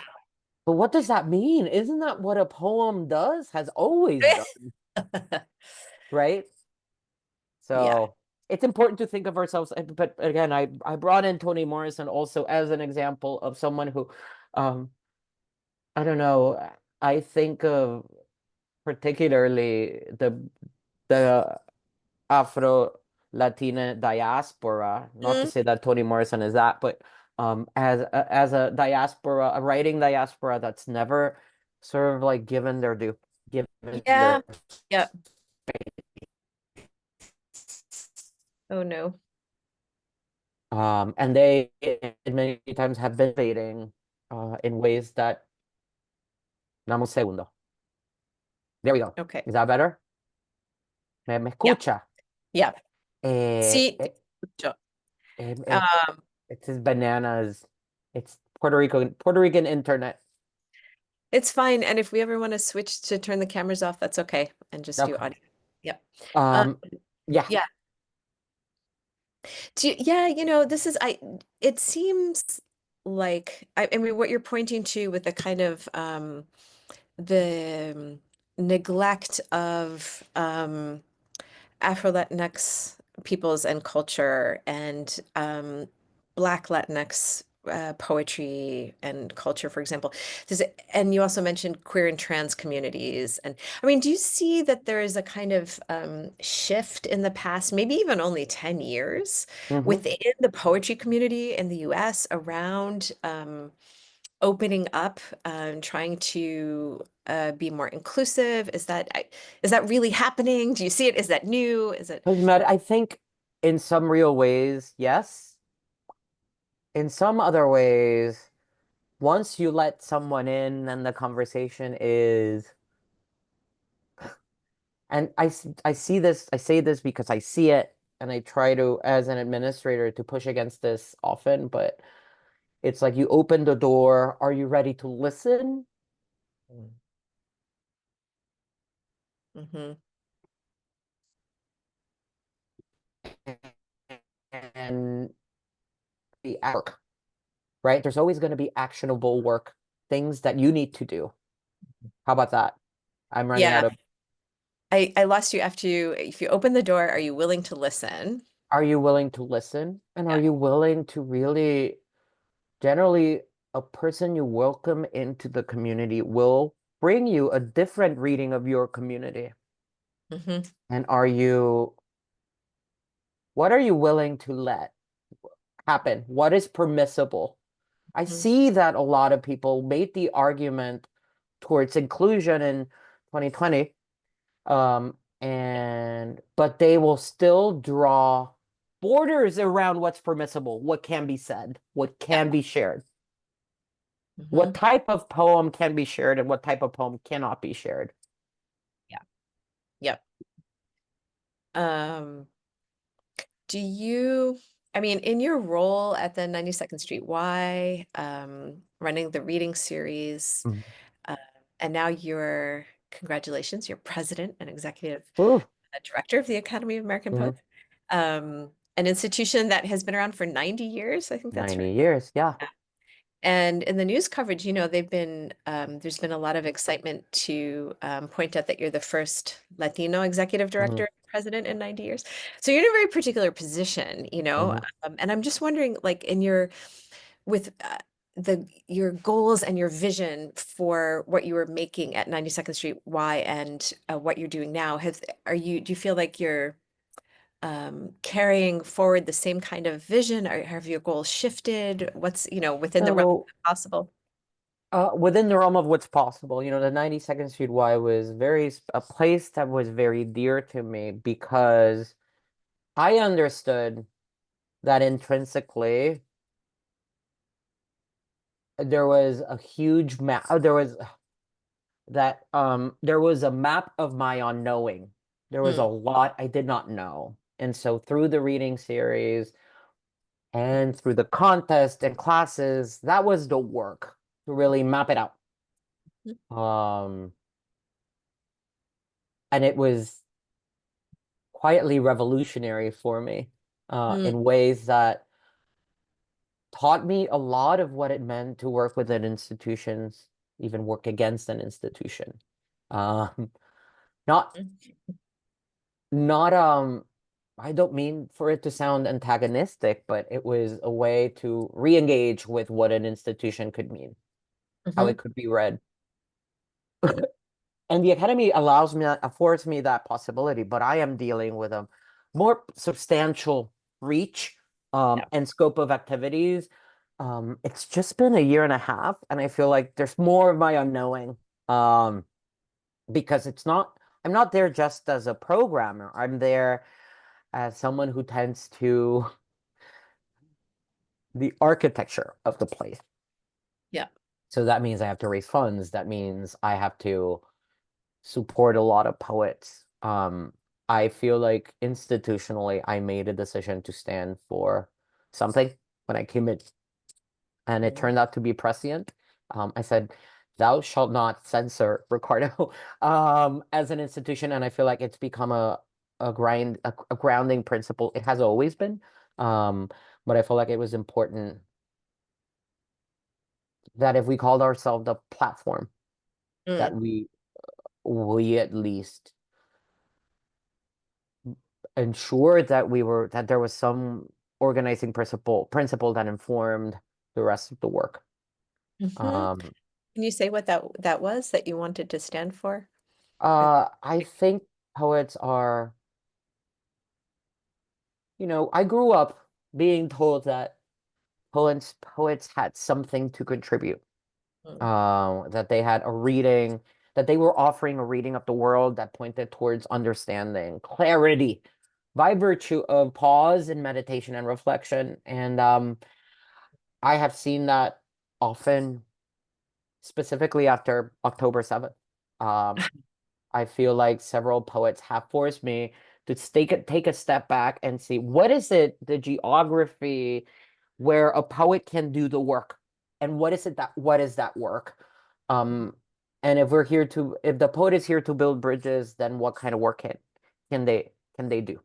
but what does that mean? Isn't that what a poem does, has always done, right?
Yeah.
So it's important to think of ourselves. But again, I brought in Toni Morrison also as an example of someone who, um, I don't know, I think of particularly the Afro Latina diaspora. Not to
Mm,
say that Toni Morrison is that, but as a diaspora, a writing diaspora that's never sort of like given their due, given
yeah.
their
Yep. Oh no.
and they many times have been fading in ways that dame un segundo. There we go.
Okay.
Is that better? Me
Yeah.
escucha.
Yeah.
Eh,
See,
eh,
Jo-
it,
um,
it's his bananas. It's Puerto Rican internet.
it's fine. And if we ever want to switch to turn the cameras off, that's okay. And just do
Okay.
audio. Yep. Um,
Um, yeah.
yeah. Yeah, this is it seems like I mean what you're pointing to with the kind of the neglect of Afro Latinx peoples and culture and Black Latinx poetry and culture, for example. And you also mentioned queer and trans communities. And I mean, do you see that there is a kind of shift in the past, maybe even only 10 years,
Hmm.
within the poetry community in the US around opening up, trying to be more inclusive? Is that really happening? Do you see it? Is that new? Is it?
I think in some real ways, yes. In some other ways, once you let someone in, then the conversation is, and I see this, I say this because I see it, and I try to, as an administrator, to push against this often, but it's like you open the door, are you ready to listen?
Hmm.
And the work, right? There's always going to be actionable work, things that you need to do. How about that? I'm running out
Yeah,
of,
I lost you after if you open the door, are you willing to listen?
are you willing to listen? And are
Yeah.
you willing to really, generally, a person you welcome into the community will bring you a different reading of your community.
Hmm.
And what are you willing to let happen? What is permissible? I
Hmm.
see that a lot of people made the argument towards inclusion in 2020, and but they will still draw borders around what's permissible, what can be said, what
Yeah.
can be shared, what
Hmm.
type of poem can be shared, and what type of poem cannot be shared.
Yeah. Yep. Um, do you, I mean, in your role at the 92nd Street Y, running the reading series,
Mhm.
uh, and now congratulations, you're president and executive
Ooh,
director of the Academy of American
mhm.
Poets, an institution that has been around for 90 years. I think that's right.
90 years, yeah.
And in the news coverage, there's been a lot of excitement to point out that you're the first Latino executive
Mhm,
director, president in 90 years. So you're in a very particular position,
mhm.
and I'm just wondering, like, with your goals and your vision for what you were making at 92nd Street Y and what you're doing now, do you feel like you're carrying forward the same kind of vision, or have your goals shifted? What's, within the realm of
So,
the possible?
within the realm of what's possible, the 92nd Street Y was a place that was very dear to me because I understood that intrinsically there was a huge map. There was a map of my unknowing. There was a
Hmm.
lot I did not know. And so through the reading series and through the contest and classes, that was the work to really map it out. Um, and it was quietly revolutionary for me,
Hmm.
in ways that taught me a lot of what it meant to work within institutions, even work against an institution. Um, not not I don't mean for it to sound antagonistic, but it was a way to re-engage with what an institution could mean, how it
Hmm.
could be read. And the academy affords me that possibility, but I am dealing with a more substantial reach,
Yeah.
and scope of activities. It's just been a year and a half, and I feel like there's more of my unknowing. Um, because I'm not there just as a programmer. I'm there as someone who tends to the architecture of the place.
Yeah.
So that means I have to raise funds. That means I have to support a lot of poets. I feel like institutionally, I made a decision to stand for something when I came in, and it
Mhm.
turned out to be prescient. I said, "Thou shalt not censor Ricardo," as an institution, and I feel like it's become a grounding principle. It has always been, um, but I feel like it was important that if we called ourselves a platform, that
Mm.
we at least ensure that there was some organizing principle that informed the rest of the work.
Mhm.
Um,
Can you say what that was that you wanted to stand for?
I think poets are, I grew up being told that poets had something to contribute.
Mm.
that they had a reading, that they were offering a reading of the world that pointed towards understanding, clarity, by virtue of pause and meditation and reflection. And I have seen that often, specifically after October 7th. Um, I feel like several poets have forced me to take a step back and see what is it, the geography where a poet can do the work, and what is that work? Um, and if the poet is here to build bridges, then what kind of work can they do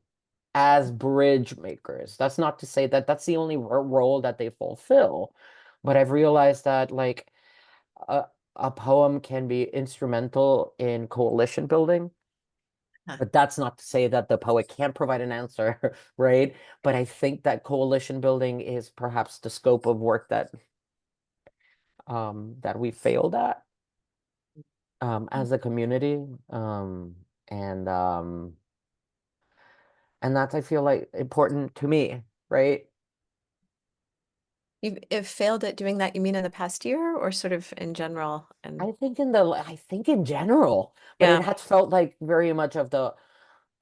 as bridge makers? That's not to say that that's the only role that they fulfill, but I've realized that like a, a poem can be instrumental in coalition building,
Huh.
but that's not to say that the poet can't provide an answer, right? But I think that coalition building is perhaps the scope of work that we failed at as a community. Um, and um, and that's I feel like important to me, right?
You've if failed at doing that, you mean in the past year or sort of in general? And
I think in general, but it
yeah,
has felt like very much of the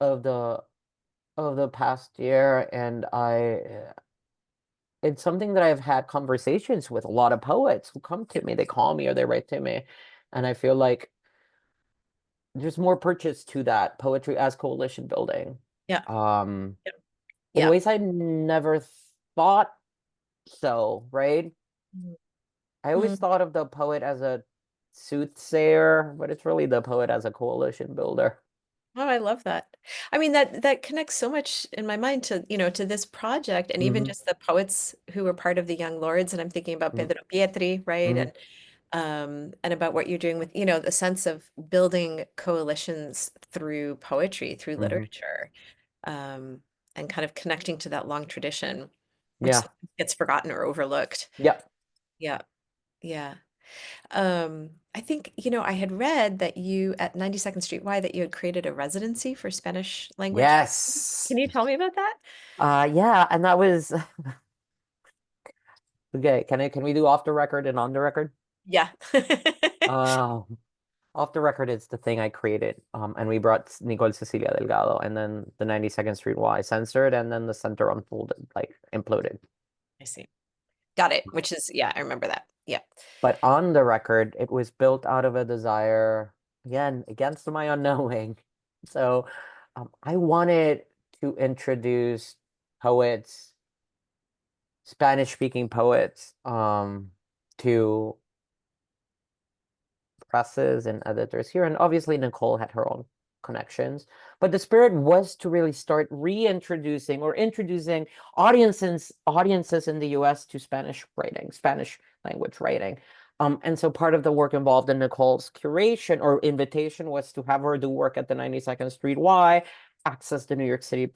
of the past year, and I it's something that I've had conversations with a lot of poets who come to me. They call me or they write to me, and I feel like there's more purchase to that poetry as coalition building.
yeah,
Um,
yeah,
in
yeah.
ways I never thought so, right? I always
Mm.
thought of the poet as a soothsayer, but it's really the poet as a coalition builder.
Oh, I love that. I mean, that connects so much in my mind to, to this project and even
Hmm.
just the poets who were part of the Young Lords. And I'm thinking about
Hmm.
Pedro Pietri, right?
Hmm.
And about what you're doing with, the sense of building coalitions through poetry, through
Hmm.
literature, um, and kind of connecting to that long tradition, which
Yeah.
sometimes gets forgotten or overlooked.
Yeah.
Yeah, yeah. I think, I had read that you at 92nd Street Y that you had created a residency for Spanish language.
Yes.
Can you tell me about that?
Yeah, and that was okay. Can we do off the record and on the record?
Yeah.
Um, Off the record is the thing I created. And we brought Nicole Cecilia Delgado, and then the 92nd Street Y censored, and then the center unfolded, like imploded.
I see. Got it. Which is, yeah, I remember that. Yeah.
But on the record, it was built out of a desire, again, against my unknowing. So I wanted to introduce poets, Spanish speaking poets, to presses and editors here. And obviously, Nicole had her own connections. But the spirit was to really start reintroducing or introducing audiences in the US to Spanish writing, Spanish language writing. And so part of the work involved in Nicole's curation or invitation was to have her do work at the 92nd Street Y, access the New York City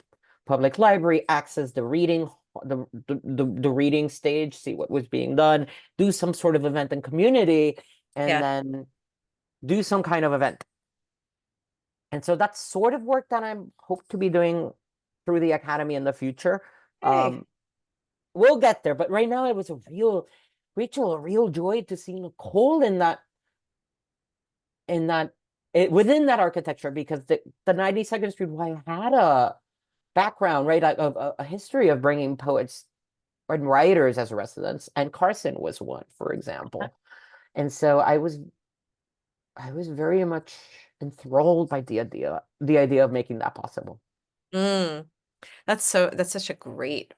Public Library, access the reading, the reading stage, see what was being done, do some sort of event in community, and
Yeah.
then do some kind of event. And so that's sort of work that I'm hope to be doing through the academy in the future.
Hey.
Um, we'll get there, but right now it was Rachel, a real joy to see Nicole in that within that architecture, because the 92nd Street Y had a background, right, of a history of bringing poets and writers as residents, and Carson was one, for example. And so I was very much enthralled by the idea of making that possible.
Mm. That's such a great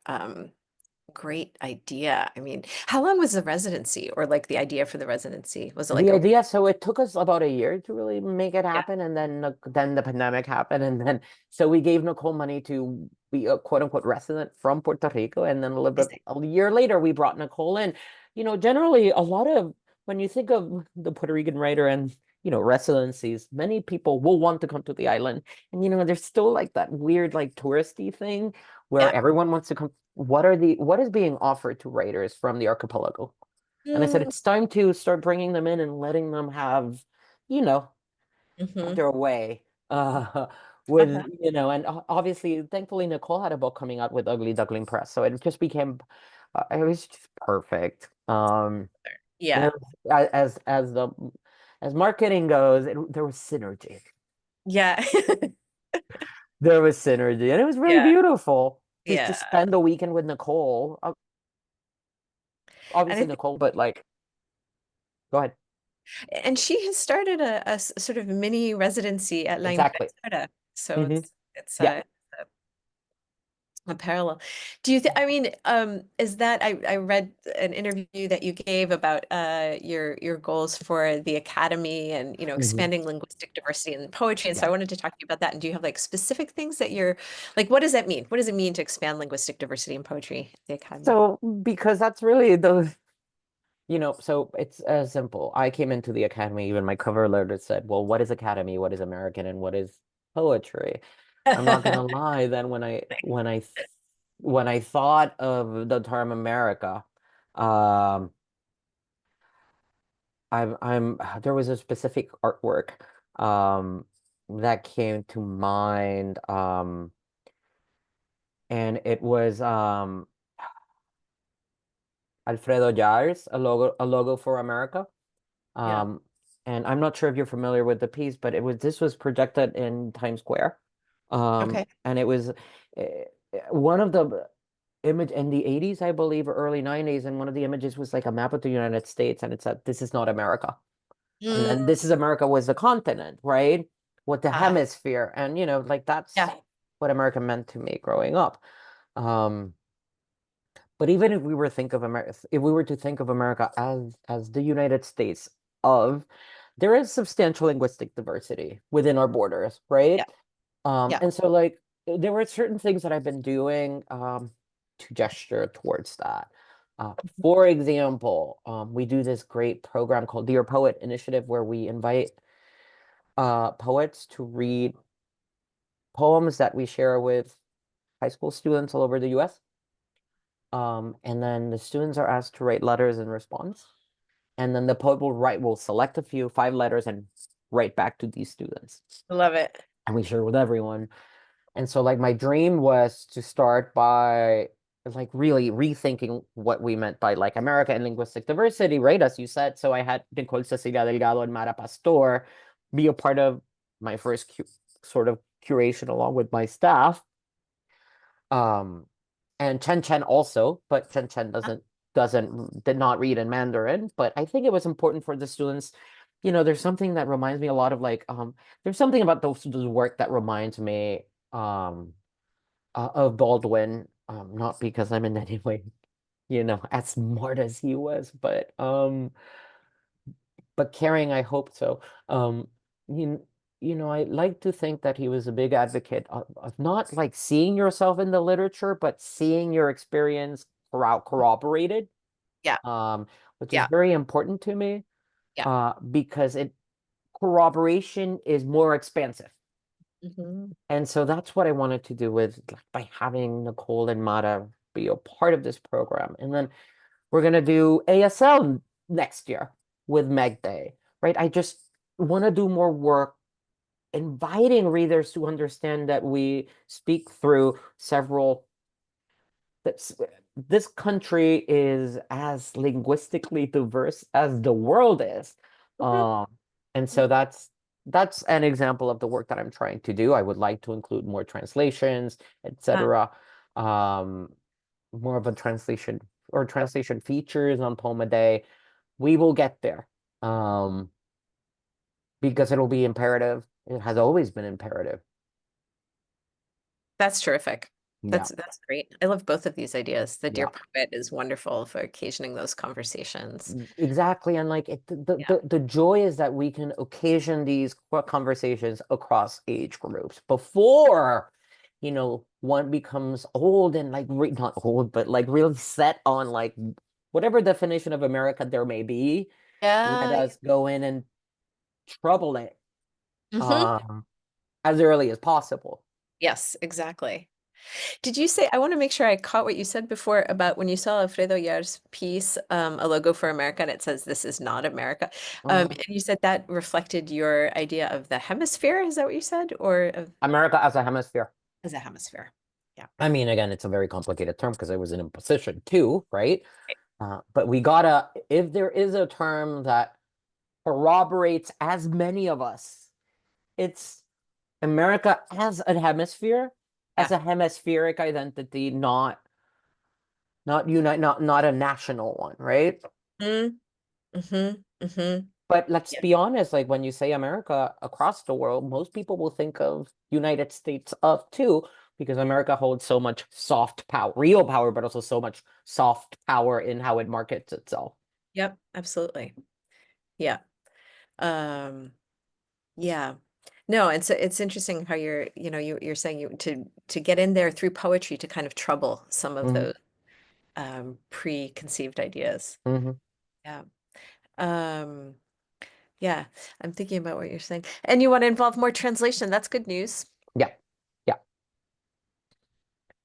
idea. I mean, how long was the residency or like the idea for the residency? Was it like
The
a
idea, so it took us about a year to really make it
yeah,
happen, and then the pandemic happened, and then so we gave Nicole money to be a quote unquote resident from Puerto Rico, and then a little
I
bit
see.
a year later we brought Nicole in. Generally a lot of when you think of the Puerto Rican writer and residencies, many people will want to come to the island, and there's still like that weird like touristy thing where
Yeah.
everyone wants to come. What is being offered to writers from the archipelago? And I said,
Mm,
it's time to start bringing them in and letting them you know, have
hmm.
their way. And obviously, thankfully, Nicole had a book coming out with Ugly Duckling Press. So it just became, it was just perfect.
Yeah.
There, as marketing goes, there was synergy.
Yeah.
There was synergy, and it was really
Yeah.
beautiful to
Yeah.
spend the weekend with Nicole.
And I
Obviously
think,
Nicole, but like, go ahead.
and she has started a sort of mini residency at La
Exactly.
Imprenta. So
Hmm.
it's
Yeah.
a parallel. Do you think, I mean, is that I read an interview that you gave about your goals for the academy and
Hmm.
expanding linguistic diversity in poetry. And so
Yeah.
I wanted to talk to you about that. And do you have like specific things that you're like, what does that mean? What does it mean to expand linguistic diversity in poetry at the academy?
So because that's really so it's simple. I came into the academy, even my cover letter said, well, what is academy? What is American? And what is poetry? I'm not gonna lie, then when I thought of the term America, um, I'm there was a specific artwork um that came to mind. And it was Alfredo Yars, a logo for America.
Yeah.
Um, and I'm not sure if you're familiar with the piece, but this was projected in Times Square.
Okay.
And it was one of the image in the 80s, I believe, or early 90s, and one of the images was like a map of the United States, and it said, "This is not America." And
Mm,
then "This is America" was the continent, right? With the
ah,
hemisphere. And like that's
yeah.
what America meant to me growing up. Um, But even if we were think of America, if we were to think of America as the United States of, there is substantial linguistic diversity within our borders,
Yeah.
right?
Yeah.
And so like there were certain things that I've been doing to gesture towards that. For example, we do this great program called Dear Poet Initiative where we invite poets to read poems that we share with high school students all over the US. And then the students are asked to write letters in response. And then the poet will select a few, 5 letters, and write back to these students.
Love it.
And we share with everyone. And so like my dream was to start by like really rethinking what we meant by like America and linguistic diversity, right? As you said. So I had Nicole Cecilia Delgado and Mara Pastor be a part of my first sort of curation along with my staff. Um, and Chen Chen also, but Chen Chen did not read in Mandarin. But I think it was important for the students. There's something that reminds me a lot of like there's something about those work that reminds me of Baldwin. Not because I'm in any way, as smart as he was, but caring, I hope so. Um, you, I like to think that he was a big advocate of not like seeing yourself in the literature, but seeing your experience corroborated,
Yeah.
um, which is
Yeah.
very important to me,
Yeah.
because corroboration is more expansive.
Hmm.
And so that's what I wanted to do with like, by having Nicole and Mata be a part of this program. And then we're gonna do ASL next year with Meg Day, right? I just want to do more work inviting readers to understand that we speak through several that this country is as linguistically diverse as the world is.
Hmm.
Um, and so that's an example of the work that I'm trying to do. I would like to include more translations, etc. Um, more of a translation features on Poem a Day. We will get there. Um, because it'll be imperative. It has always been imperative.
That's terrific.
Yeah.
That's great. I love both of these ideas. The Dear
Yeah.
Poet is wonderful for occasioning those conversations.
Exactly. And like the joy is that we can occasion these conversations across age groups before, one becomes old and like not old, but like really set on like whatever definition of America there may be. Let
Yeah.
us go in and trouble it
Hmm.
um as early as possible.
Yes, exactly. Did you say, I want to make sure I caught what you said before about when you saw Alfredo Yar's piece, a logo for America, and it says, "This is not America." And you said that reflected your idea of the hemisphere. Is that what you said? Or of,
America as a hemisphere.
as a hemisphere? Yeah.
I mean, again, it's a very complicated term because it was an imposition too, right? But we gotta, if there is a term that corroborates as many of us, it's America as a hemisphere, as
Yeah.
a hemispheric identity, not unite, not a national one, right?
Mm, mm-hmm. Mm-hmm.
But let's
Yeah.
be honest, like when you say America across the world, most people will think of United States of too, because America holds so much soft power, real power, but also so much soft power in how it markets itself.
Yep. Absolutely. Yeah. Um, yeah. No, and so it's interesting how you're saying to get in there through poetry to kind of trouble some of
Hmm.
those preconceived ideas.
Hmm.
Yeah. Um, yeah, I'm thinking about what you're saying. And you want to involve more translation. That's good news.
Yeah. Yeah.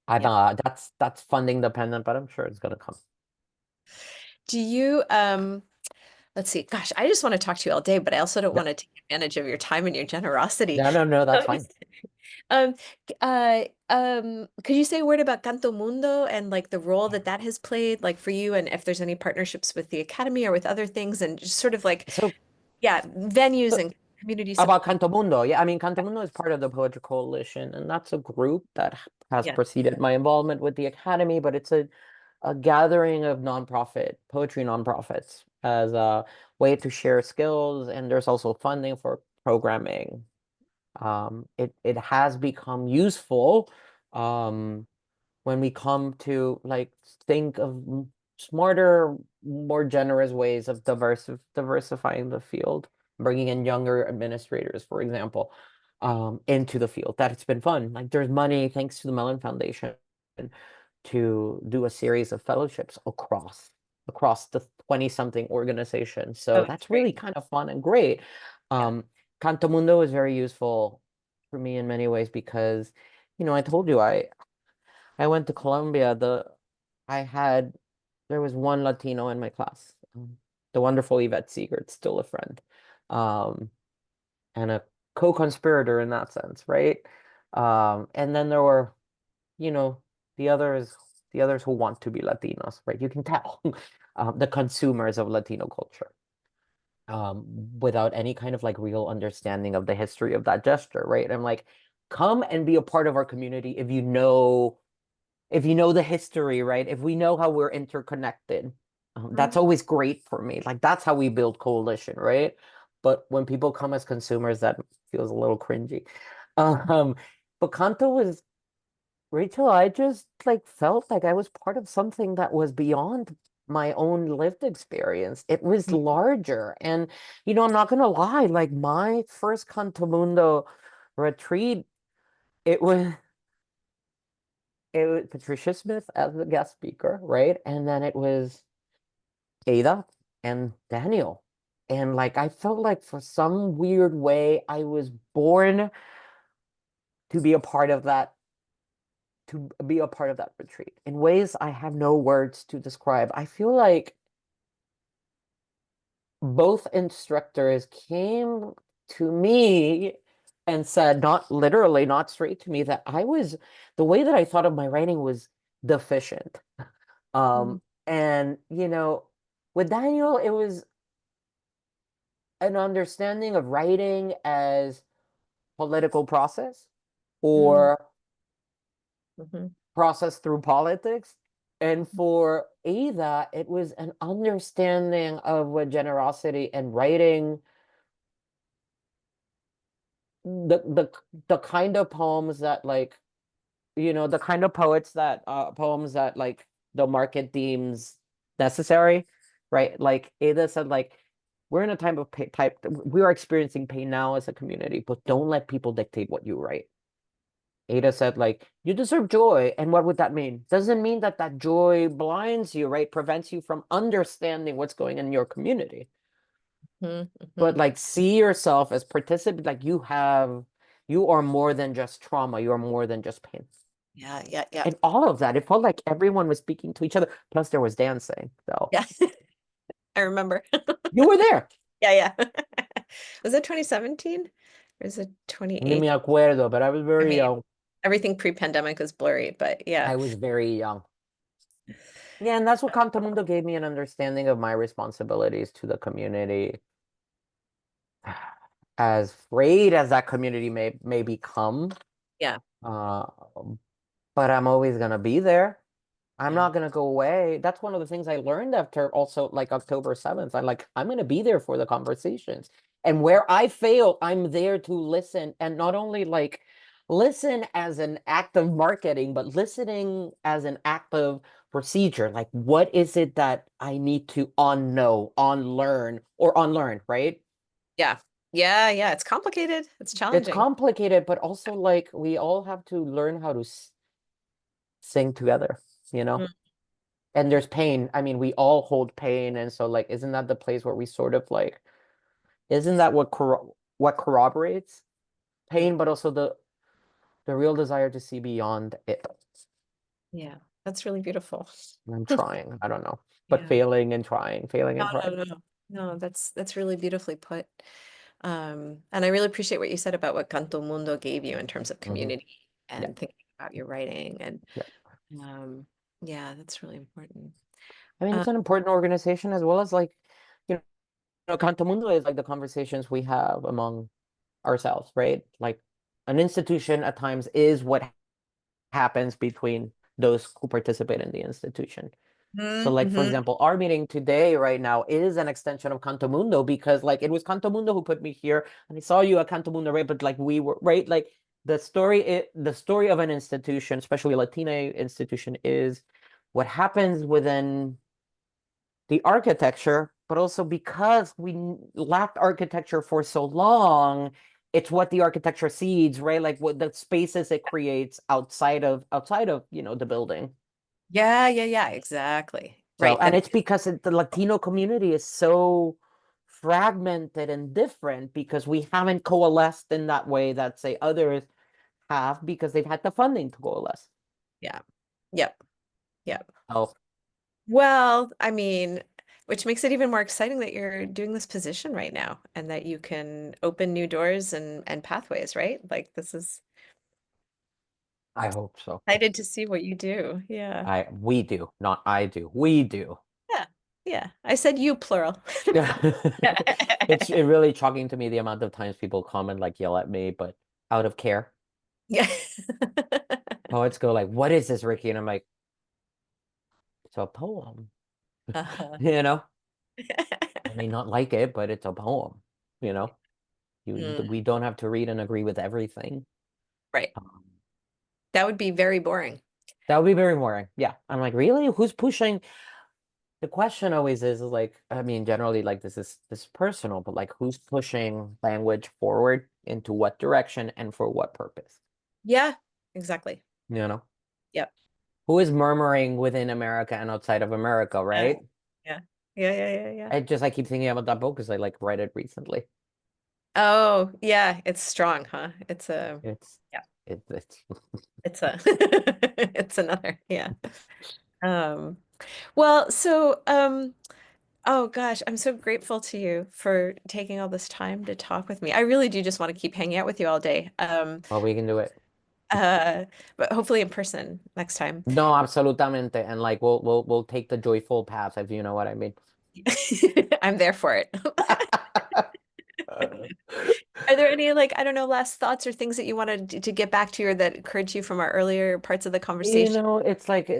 I'm
Yeah.
that's funding dependent, but I'm sure it's gonna come.
Do you let's see. Gosh, I just want to talk to you all day, but I also don't
Yeah.
want to take advantage of your time and your generosity.
No, no, no, that's
Um,
fine.
um, could you say a word about Canto Mundo and like the role that that has played, like for you, and if there's any partnerships with the Academy or with other things, and just sort of like,
So,
yeah, venues
so
and community
about
support.
Canto Mundo, yeah, I mean, Canto Mundo is part of the Poetry Coalition, and that's a group that has
Yeah.
preceded my involvement with the Academy, but it's a gathering of nonprofit, poetry nonprofits as a way to share skills, and there's also funding for programming. It has become useful um, when we come to like think of smarter, more generous ways of diversifying the field, bringing in younger administrators, for example, into the field. That it's been fun. Like there's money thanks to the Mellon Foundation to do a series of fellowships across the 20 something organization.
Oh,
So
it's
that's
great.
really kind of fun and great.
Yeah.
Canto Mundo is very useful for me in many ways because, I told you I went to Colombia. I had there was one Latino in my class, the wonderful Yvette Siegert, still a friend, um, and a co-conspirator in that sense, right? And then there were, you know, the others, the others who want to be Latinos, right? You can tell, the consumers of Latino culture, without any kind of like real understanding of the history of that gesture, right? I'm like, come and be a part of our community if you know the history, right? If we know how we're interconnected, that's
Mhm.
always great for me. Like that's how we build coalition, right? But when people come as consumers, that feels a little cringy. Um, but Kanto was Rachel, I just like felt like I was part of something that was beyond my own lived experience. It was larger. And, I'm not gonna lie, like my first Canto Mundo retreat, it was it was Patricia Smith as the guest speaker, right? And then it was Ada and Daniel. And like I felt like for some weird way I was born to be a part of that retreat in ways I have no words to describe. I feel like both instructors came to me and said, not literally, not straight to me, that the way that I thought of my writing was deficient.
Mhm.
And, with Daniel, it was an understanding of writing as political process
Mhm.
or
Mhm.
process through politics. And for Ada, it was an understanding of what generosity and writing, the kind of poems that like, the kind of poems that like the market deems necessary, right? Like Ada said, like, we're in a time of we are experiencing pain now as a community, but don't let people dictate what you write. Ada said, like, you deserve joy. And what would that mean? Doesn't mean that that joy blinds you, right? Prevents you from understanding what's going on in your community.
Mhm.
But
Mhm.
like, see yourself as participant, like you are more than just trauma. You are more than just pain.
Yeah, yeah, yeah.
And all of that, it felt like everyone was speaking to each other. Plus, there was dancing. So
Yeah. I remember.
you were there.
Yeah, yeah. Was it 2017 or is it
Ni me
2018?
acuerdo, but I was
I
very
mean,
young.
everything pre-pandemic was blurry, but yeah.
I was very young. Yeah, and that's what Cantamundo gave me an understanding of my responsibilities to the community. As frayed as that community may become,
Yeah,
uh, but I'm always gonna be there. I'm
yeah,
not gonna go away. That's one of the things I learned after also like October 7th. I'm gonna be there for the conversations. And where I fail, I'm there to listen and not only like listen as an act of marketing, but listening as an act of procedure. Like what is it that I need to unlearn or unlearn, right?
yeah, yeah, yeah. It's complicated. It's
It's
challenging.
complicated, but also like we all have to learn how to sing together, you know?
Mm,
And there's pain. I mean, we all hold pain, and so like, isn't that the place where we sort of like, isn't that what corroborates
mm.
pain, but also the real desire to see beyond it.
Yeah, that's really beautiful.
And I'm trying. I don't know, but
Yeah.
failing and trying, failing
No,
and
no,
trying.
no, no. No, that's really beautifully put. And I really appreciate what you said about what Canto Mundo gave you in terms of
Hmm.
community
Yeah,
and thinking about your writing. And
yeah.
um, yeah, that's really important.
I mean,
Uh,
it's an important organization as well as like, you Cantamundo is like the conversations we have among ourselves, right? Like an institution at times is what happens between those who participate in the institution. So like for
mm-hmm.
example, our meeting today right now is an extension of Cantomundo because like it was Cantomundo who put me here and I saw you at Cantomundo, right? But like we were right, like the story of an institution, especially a Latina institution, is what happens within the architecture, but also because we lacked architecture for so long, it's what the architecture seeds, right? Like what the spaces it creates outside of the building.
Yeah, yeah, yeah, exactly.
So,
Right.
and
That
it's because the Latino community is so fragmented and different because we haven't coalesced in that way that, say, others have because they've had the funding to coalesce.
yeah. Yep. Yep.
Oh,
Well, I mean, which makes it even more exciting that you're doing this position right now and that you can open new doors and pathways, right? Like this is
I hope so.
excited to see what you do. Yeah.
We do, not I do. We do.
Yeah. Yeah. I said you plural.
It's really shocking to me the amount of times people come and like yell at me, but out of care.
Yeah.
Poets go like, "What is this, Ricky?" And I'm like, "It's a poem."
Uh-huh.
You know, I may not like it, but it's a poem. You know,
Mm,
we don't have to read and agree with everything.
right.
Um,
That would be very boring.
that would be very boring. Yeah, I'm like, really? Who's pushing? The question always is like, I mean, generally, like this is personal, but like, who's pushing language forward into what direction and for what purpose?
Yeah, exactly.
You know?
Yep.
Who is murmuring within America and outside of America,
Yeah.
right?
Yeah. Yeah, yeah, yeah, yeah.
I keep thinking about that book because I like read it recently.
Oh, yeah, it's strong, huh? It's a
It's
yeah,
it's
it's a it's another, yeah. Um, well, oh gosh, I'm so grateful to you for taking all this time to talk with me. I really do just want to keep hanging out with you all day.
well, we can do it.
Uh, but hopefully in person next time.
No, absolutamente. And like we'll take the joyful path if you know what I mean.
I'm there for it. Are there any like, I don't know, last thoughts or things that you wanted to get back to or that occurred to you from our earlier parts of the conversation?
It's like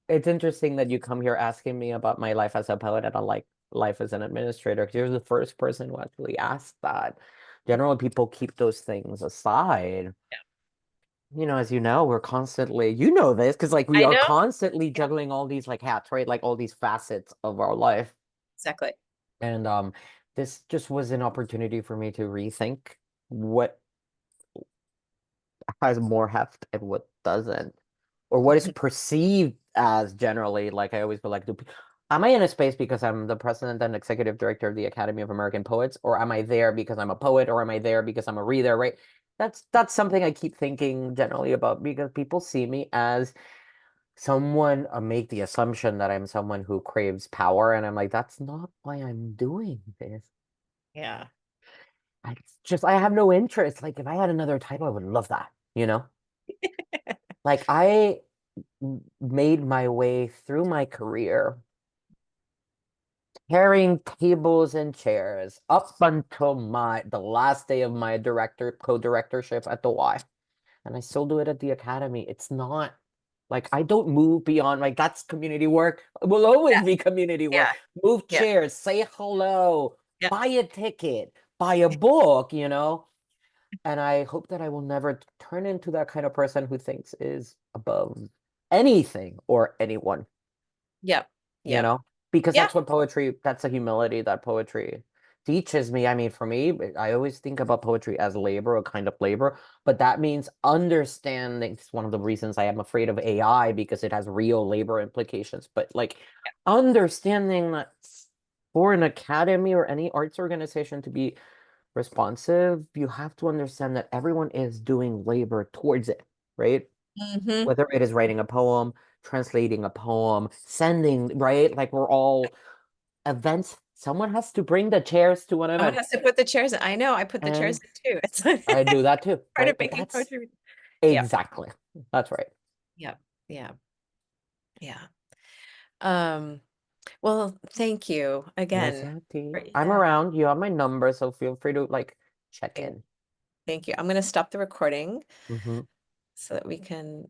it's interesting that you come here asking me about my life as a poet and like life as an administrator. 'Cause you're the first person who actually asked that. Generally, people keep those things aside. As you know, we're constantly, you know this, because like we
I
are
know.
constantly
Yeah,
juggling all these like hats, right? Like all these facets of our life.
exactly.
And this just was an opportunity for me to rethink what has more heft and what doesn't, or what is perceived as generally. Like I always feel like, am I in a space because I'm the president and executive director of the Academy of American Poets, or am I there because I'm a poet, or am I there because I'm a reader, right? That's something I keep thinking generally about because people see me as someone make the assumption that I'm someone who craves power, and I'm like, that's not why I'm doing this.
Yeah.
I have no interest. Like if I had another title, I would love that, you know? Like I made my way through my career carrying tables and chairs up until the last day of my co-directorship at the Y. And I still do it at the academy. It's not like I don't move beyond like that's community work. It will always be community
Yeah,
work. Move
yeah,
chairs, say hello,
yeah.
buy a ticket, buy a book, you know? And I hope that I will never turn into that kind of person who thinks is above anything or anyone,
Yep,
you
yep.
know? Because
Yeah.
that's what poetry, that's the humility that poetry teaches me. I mean, for me, I always think about poetry as labor, a kind of labor, but that means understanding. It's one of the reasons I am afraid of AI because it has real labor implications. But like understanding that for an academy or any arts organization to be responsive, you have to understand that everyone is doing labor towards it, right?
Hmm.
Whether it is writing a poem, translating a poem, sending, right? Like we're all events. Someone has to bring the chairs to an
Someone
event.
has to put the chairs in. I know, I put the chairs
And
in too. It's
I do that too,
part
right?
of
But
making
that's
poetry. Yep,
exactly. That's right.
yep, yeah, yeah. Um, well, thank you
Yes,
again.
Auntie. I'm
Yeah,
around. You have my number, so feel free to like check
thank,
in.
thank you. I'm going to stop the recording
Hmm.
so that we can